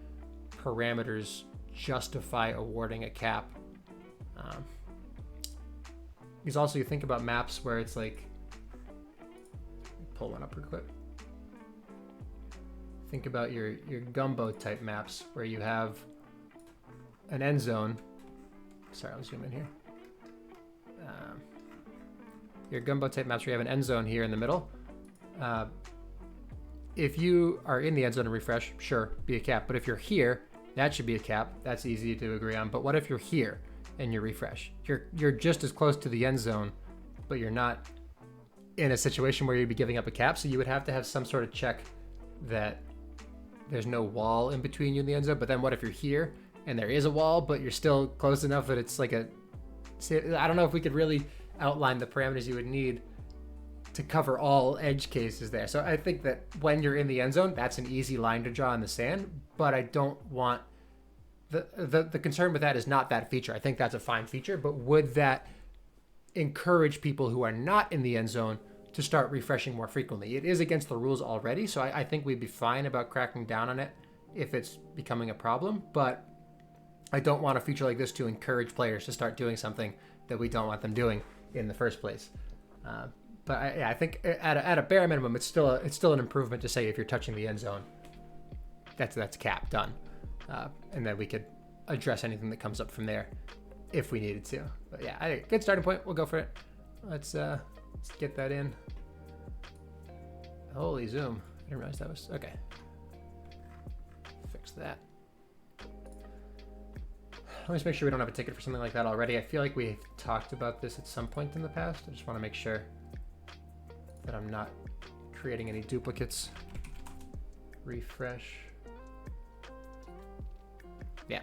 parameters justify awarding a cap. Because also you think about maps where it's like, pull one up real quick. Think about your gumbo type maps where you have an end zone. Sorry, I'll zoom in here. Your gumbo type maps where you have an end zone here in the middle. If you are in the end zone and refresh, sure, be a cap. But if you're here, that should be a cap. That's easy to agree on. But what if you're here and you refresh? You're just as close to the end zone, but you're not in a situation where you'd be giving up a cap. So you would have to have some sort of check that there's no wall in between you and the end zone. But then what if you're here and there is a wall, but you're still close enough that it's like a... See, I don't know if we could really outline the parameters you would need to cover all edge cases there. So I think that when you're in the end zone, that's an easy line to draw in the sand, but I don't want... The concern with that is not that feature. I think that's a fine feature, but would that encourage people who are not in the end zone to start refreshing more frequently? It is against the rules already, so I think we'd be fine about cracking down on it if it's becoming a problem, but I don't want a feature like this to encourage players to start doing something that we don't want them doing in the first place. But I think at a bare minimum, it's still an improvement to say if you're touching the end zone, that's cap, done. And then we could address anything that comes up from there if we needed to. But yeah, good starting point. We'll go for it. Let's get that in. Holy zoom. I didn't realize that was... Okay. Fix that. Let me just make sure we don't have a ticket for something like that already. I feel like we've talked about this at some point in the past. I just want to make sure that I'm not creating any duplicates. Refresh. Yeah.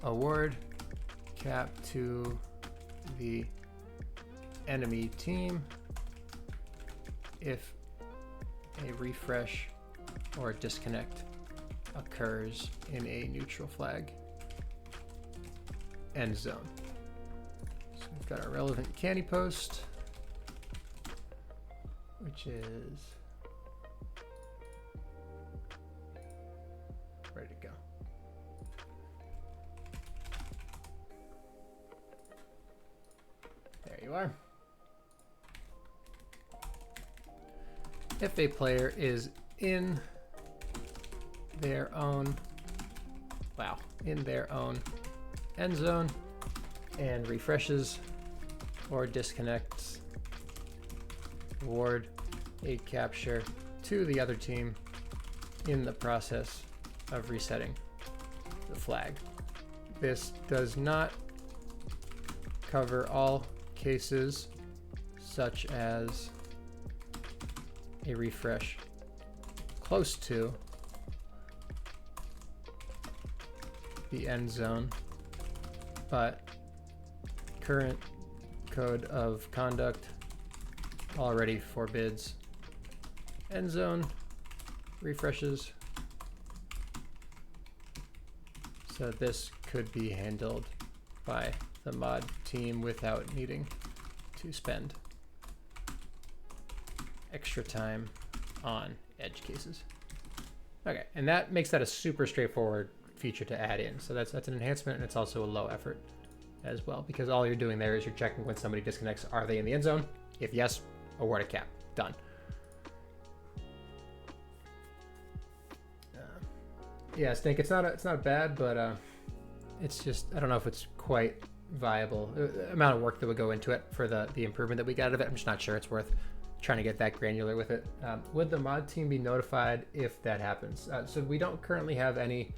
Award cap to the enemy team if a refresh or a disconnect occurs in a neutral flag end zone. So we've got our relevant candy post, which is ready to go. There you are. If a player is in their own, end zone and refreshes or disconnects, award a capture to the other team in the process of resetting the flag. This does not cover all cases such as a refresh close to the end zone, but current code of conduct already forbids end zone refreshes, so this could be handled by the mod team without needing to spend extra time on edge cases. Okay, and that makes that a super straightforward feature to add in. So that's an enhancement, and it's also a low effort as well, because all you're doing there is you're checking when somebody disconnects, are they in the end zone? If yes, award a cap. Done. Yeah, Stink, it's not bad, but it's just, I don't know if it's quite viable. The amount of work that would go into it for the improvement that we got out of it, I'm just not sure it's worth trying to get that granular with it. Would the mod team be notified if that happens? So we don't currently have any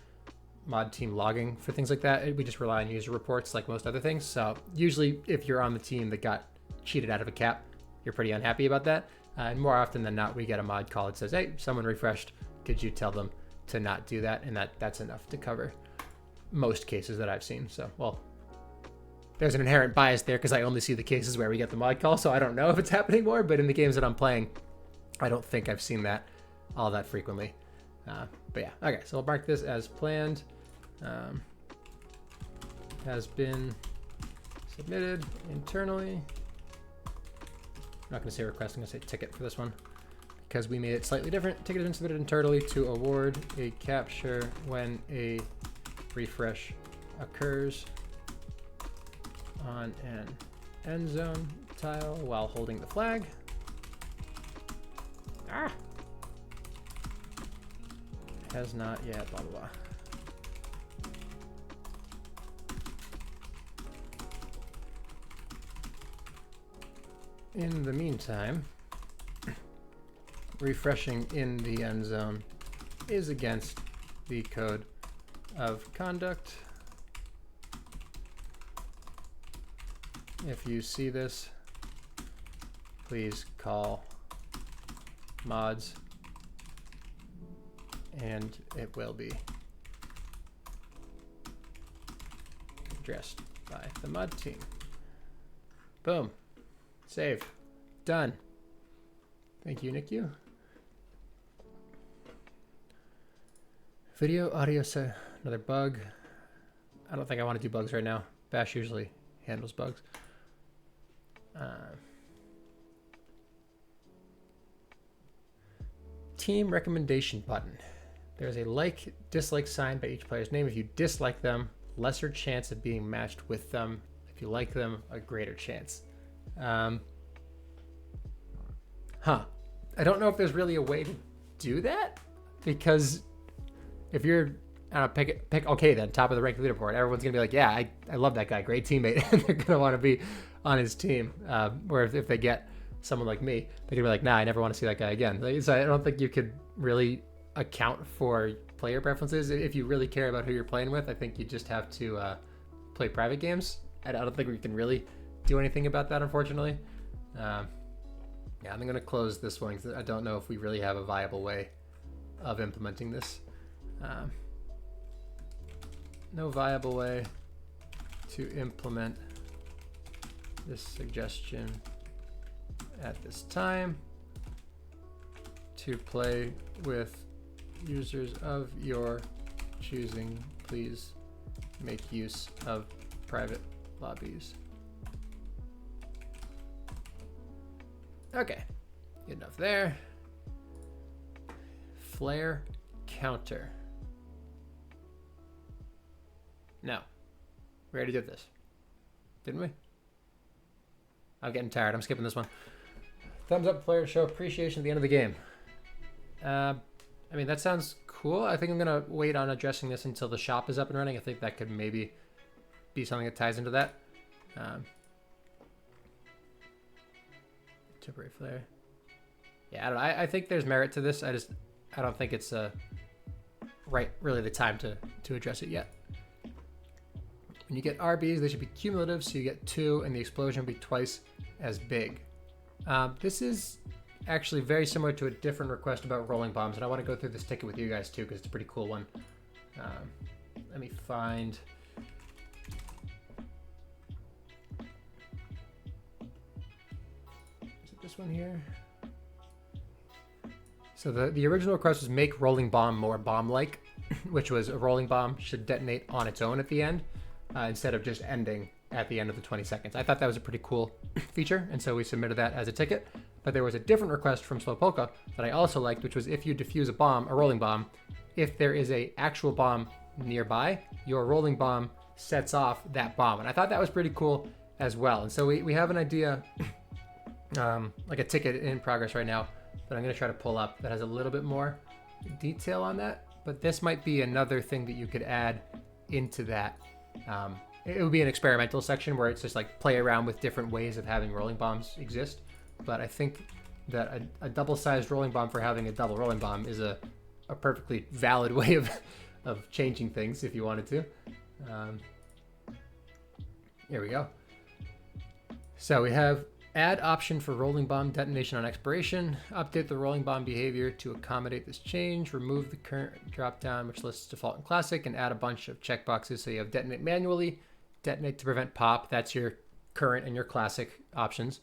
mod team logging for things like that. We just rely on user reports like most other things. So usually if you're on the team that got cheated out of a cap, you're pretty unhappy about that. And more often than not, we get a mod call that says, hey, someone refreshed. Could you tell them to not do that? And that's enough to cover most cases that I've seen. So, well, there's an inherent bias there because I only see the cases where we get the mod call, so I don't know if it's happening more, but in the games that I'm playing, I don't think I've seen that all that frequently. But yeah, okay, so we'll mark this as planned. Has been submitted internally. I'm not going to say request, I'm going to say ticket for this one because we made it slightly different. Ticket has been submitted internally to award a capture when a refresh occurs on an end zone tile while holding the flag. Has not yet, blah, blah, blah. In the meantime, refreshing in the end zone is against the code of conduct. If you see this, please call mods and it will be addressed by the mod team. Boom. Save. Done. Thank you, NICU. Video, audio, another bug. I don't think I want to do bugs right now. Bash usually handles bugs. Team recommendation button. There's a like, dislike sign by each player's name. If you dislike them, lesser chance of being matched with them. If you like them, a greater chance. I don't know if there's really a way to do that, because if you're pick okay, then top of the rank leaderboard, everyone's gonna be like, yeah, I love that guy, great teammate, and they're gonna want to be on his team. Where if they get someone like me, they're gonna be like, nah, I never want to see that guy again. So I don't think you could really account for player preferences. If you really care about who you're playing with, I think you just have to play private games. I don't think we can really do anything about that, unfortunately. Yeah, I'm going to close this one because I don't know if we really have a viable way of implementing this. No viable way to implement this suggestion at this time. To play with users of your choosing, please make use of private lobbies. Okay, good enough there. Flare counter. No, we already did this, didn't we? I'm getting tired, I'm skipping this one. Thumbs up, player show appreciation at the end of the game. I mean, that sounds cool. I think I'm gonna wait on addressing this until the shop is up and running. I think that could maybe be something that ties into that. Temporary flare. Yeah, I don't know. I think there's merit to this. I don't think it's really the time to address it yet. When you get RBs, they should be cumulative, so you get 2, and the explosion will be twice as big. This is actually very similar to a different request about rolling bombs, and I want to go through this ticket with you guys too, because it's a pretty cool one. Let me find... Is it this one here? So the original request was make rolling bomb more bomb-like, which was a rolling bomb should detonate on its own at the end, instead of just ending at the end of the 20 seconds. I thought that was a pretty cool feature, and so we submitted that as a ticket. But there was a different request from Slowpoke that I also liked, which was if you defuse a bomb, a rolling bomb, if there is a actual bomb nearby, your rolling bomb sets off that bomb. And I thought that was pretty cool as well. And so we have an idea, like a ticket in progress right now, that I'm going to try to pull up that has a little bit more detail on that. But this might be another thing that you could add into that. It would be an experimental section where it's just like play around with different ways of having rolling bombs exist. But I think that a double-sized rolling bomb for having a double rolling bomb is a perfectly valid way of changing things if you wanted to. Here we go. So we have add option for rolling bomb detonation on expiration, update the rolling bomb behavior to accommodate this change, remove the current dropdown which lists default and classic, and add a bunch of checkboxes. So you have detonate manually, detonate to prevent pop, that's your current and your classic options.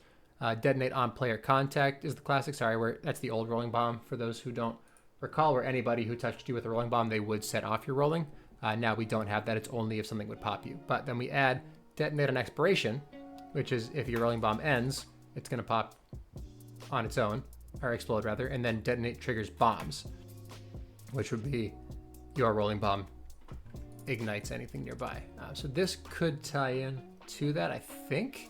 Detonate on player contact is the classic. Sorry, that's the old rolling bomb. For those who don't recall, where anybody who touched you with a rolling bomb, they would set off your rolling. Now we don't have that. It's only if something would pop you. But then we add detonate on expiration, which is if your rolling bomb ends, it's going to pop on its own, or explode rather, and then detonate triggers bombs, which would be your rolling bomb ignites anything nearby. So this could tie in to that, I think.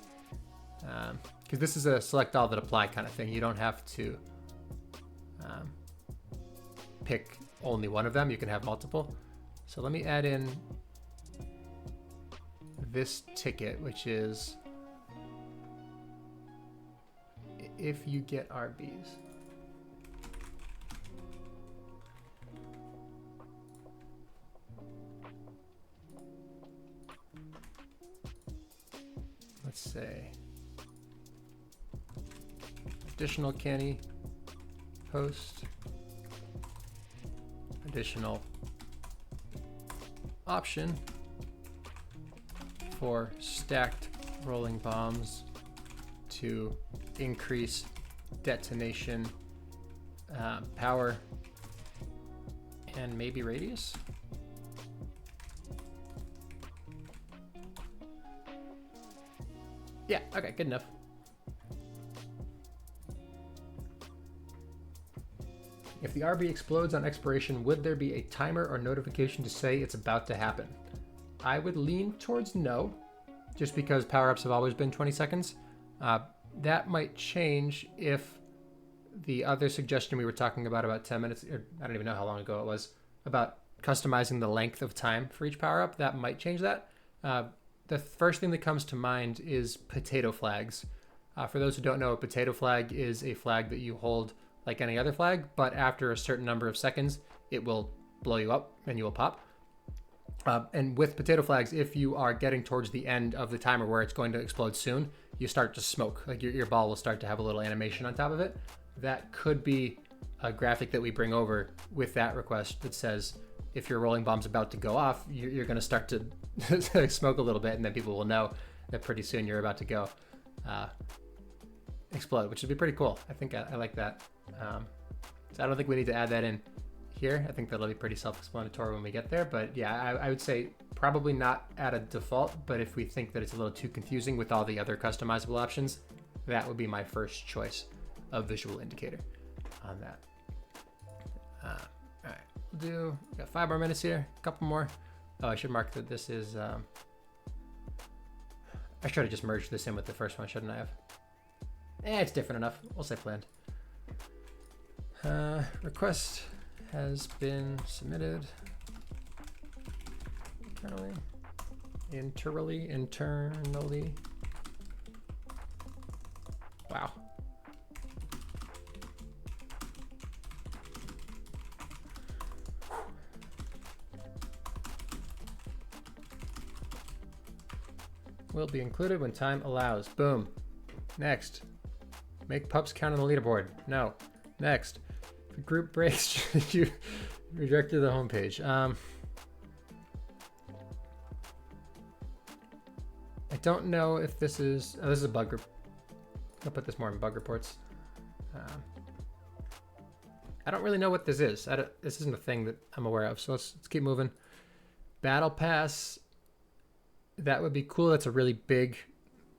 Because this is a select all that apply kind of thing. You don't have to pick only one of them. You can have multiple. So let me add in this ticket, which is if you get RBs. Let's say additional canny post, additional option for stacked rolling bombs to increase detonation power and maybe radius. Yeah, okay, good enough. If the RB explodes on expiration, would there be a timer or notification to say it's about to happen? I would lean towards no, just because power-ups have always been 20 seconds. That might change if the other suggestion we were talking about 10 minutes, or I don't even know how long ago it was, about customizing the length of time for each power-up, that might change that. The first thing that comes to mind is potato flags. For those who don't know, a potato flag is a flag that you hold like any other flag, but after a certain number of seconds, it will blow you up and you will pop. And with potato flags, if you are getting towards the end of the timer where it's going to explode soon, you start to smoke. Like your ball will start to have a little animation on top of it. That could be a graphic that we bring over with that request that says, if your rolling bomb's about to go off, you're going to start to smoke a little bit, and then people will know that pretty soon you're about to go explode, which would be pretty cool. I think I like that. So I don't think we need to add that in here. I think that'll be pretty self-explanatory when we get there. But yeah, I would say probably not at a default, but if we think that it's a little too confusing with all the other customizable options, that would be my first choice of visual indicator on that. All right, we'll got 5 more minutes here, a couple more. Oh, I should mark that this is, I should have just merged this in with the first one, shouldn't I have? It's different enough. We'll say planned. Request has been submitted internally. Wow. will be included when time allows. Boom. Next. Make pups count on the leaderboard. No. Next. If a group breaks, you redirect to the homepage. I don't know if this is... Oh, this is a bug group. I'll put this more in bug reports. I don't really know what this is. This isn't a thing that I'm aware of, so let's keep moving. Battle Pass. That would be cool. That's a really big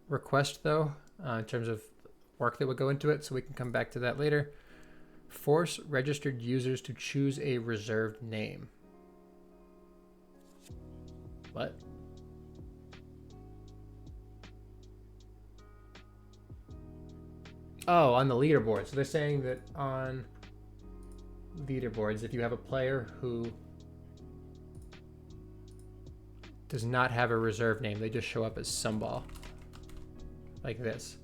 request, though, in terms of work that would go into it, so we can come back to that later. Force registered users to choose a reserved name. What? Oh, on the leaderboard. So they're saying that on leaderboards, if you have a player who does not have a reserve name, they just show up as Sumball. Like this.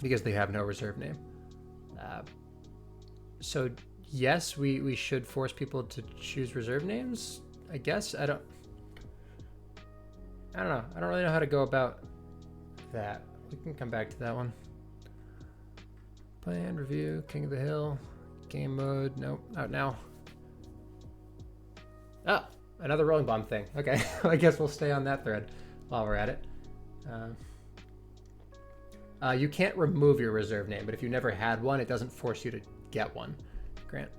Because they have no reserve name. So yes, we should force people to choose reserve names, I guess. I don't know. I don't really know how to go about that. We can come back to that one. Plan, review, King of the Hill, game mode. Nope, out now. Oh, another Rolling Bomb thing. Okay, I guess we'll stay on that thread while we're at it. You can't remove your reserve name, but if you never had one, it doesn't force you to get one. Grant.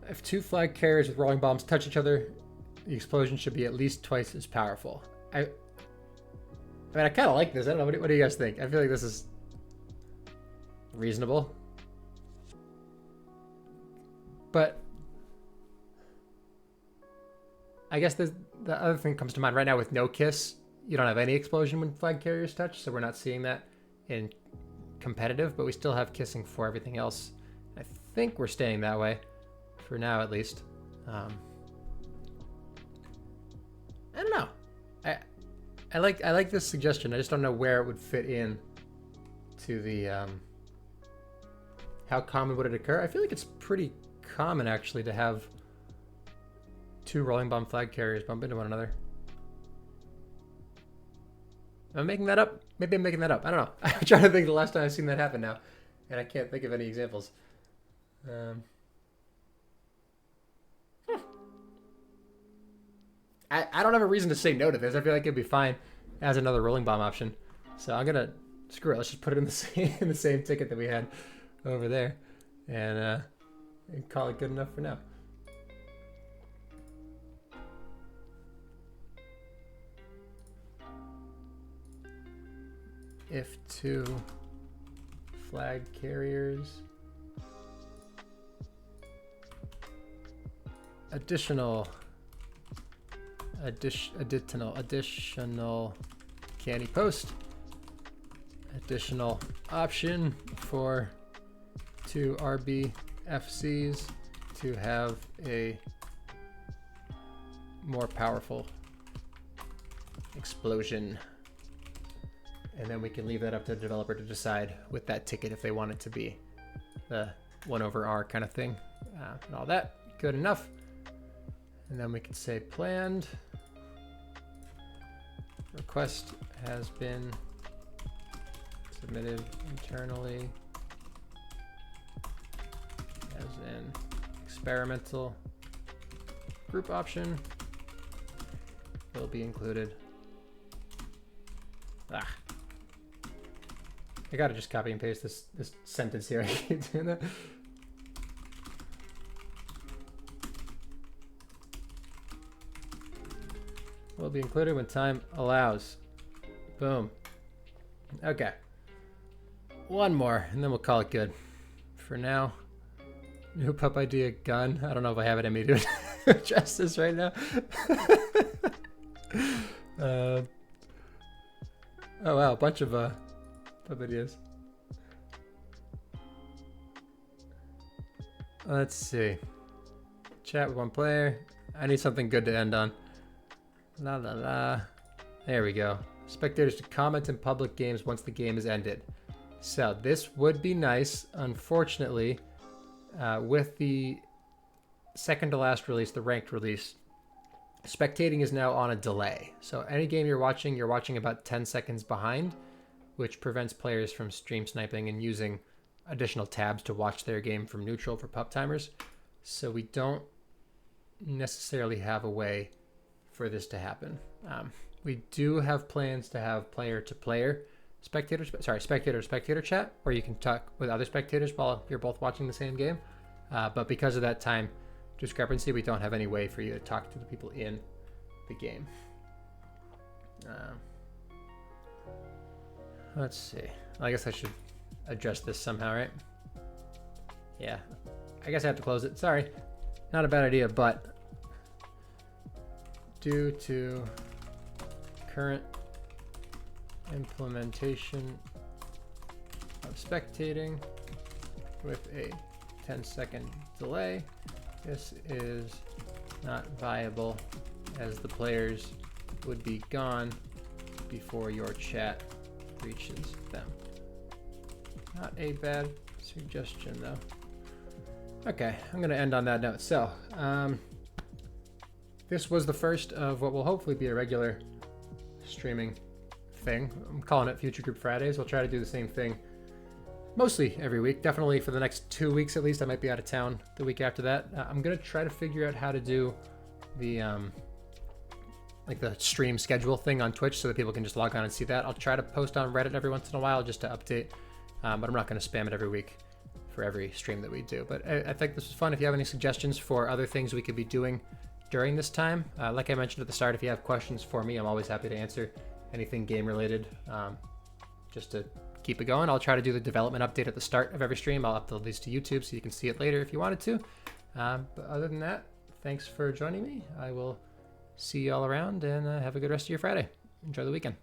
If two flag carriers with rolling bombs touch each other, the explosion should be at least twice as powerful. I mean, I kind of like this. I don't know. What do you guys think? I feel like this is reasonable. But I guess the other thing comes to mind right now with No Kiss. You don't have any explosion when flag carriers touch, so we're not seeing that in competitive, but we still have kissing for everything else. I think we're staying that way, for now at least. I don't know. I like this suggestion. I just don't know where it would fit in to the how common would it occur? I feel like it's pretty common actually to have two rolling bomb flag carriers bump into one another. Am I making that up? Maybe I'm making that up. I don't know. I'm trying to think the last time I've seen that happen now, and I can't think of any examples. I don't have a reason to say no to this. I feel like it'd be fine as another rolling bomb option. So I'm gonna screw it. Let's just put it in the same ticket that we had over there, and call it good enough for now. If two flag carriers additional candy post additional option for two RBFCs to have a more powerful explosion. And then we can leave that up to the developer to decide with that ticket if they want it to be the 1/R kind of thing. And all that, good enough. And then we can say planned. Request has been submitted internally as an experimental group option. Will be included. I gotta just copy and paste this sentence here. I keep doing that. Will be included when time allows. Boom. Okay. One more, and then we'll call it good. For now, new pup idea gun. I don't know if I have it in me to do justice right now. Oh wow, a bunch of pup ideas. Let's see. Chat with one player. I need something good to end on. La la la. There we go. Spectators to comment in public games once the game is ended. So this would be nice. Unfortunately, with the second to last release, the ranked release, spectating is now on a delay. So any game you're watching about 10 seconds behind, which prevents players from stream sniping and using additional tabs to watch their game from neutral for pup timers. So we don't necessarily have a way for this to happen. We do have plans to have player-to-player spectator-to-spectator chat, where you can talk with other spectators while you're both watching the same game. But because of that time discrepancy, we don't have any way for you to talk to the people in the game. Let's see. I guess I should address this somehow, right? Yeah, I guess I have to close it. Sorry, not a bad idea, but due to current implementation of spectating with a 10-second delay, this is not viable as the players would be gone before your chat reaches them. Not a bad suggestion though. Okay, I'm gonna end on that note. So, this was the first of what will hopefully be a regular streaming thing. I'm calling it Future Group Fridays. We'll try to do the same thing mostly every week. Definitely for the next 2 weeks at least. I might be out of town the week after that. I'm gonna try to figure out how to do the like the stream schedule thing on Twitch so that people can just log on and see that. I'll try to post on Reddit every once in a while just to update, but I'm not going to spam it every week for every stream that we do. But I think this was fun. If you have any suggestions for other things we could be doing during this time, like I mentioned at the start, if you have questions for me, I'm always happy to answer anything game related, just to keep it going. I'll try to do the development update at the start of every stream. I'll upload these to YouTube so you can see it later if you wanted to. But other than that, thanks for joining me. I will see you all around, and have a good rest of your Friday. Enjoy the weekend.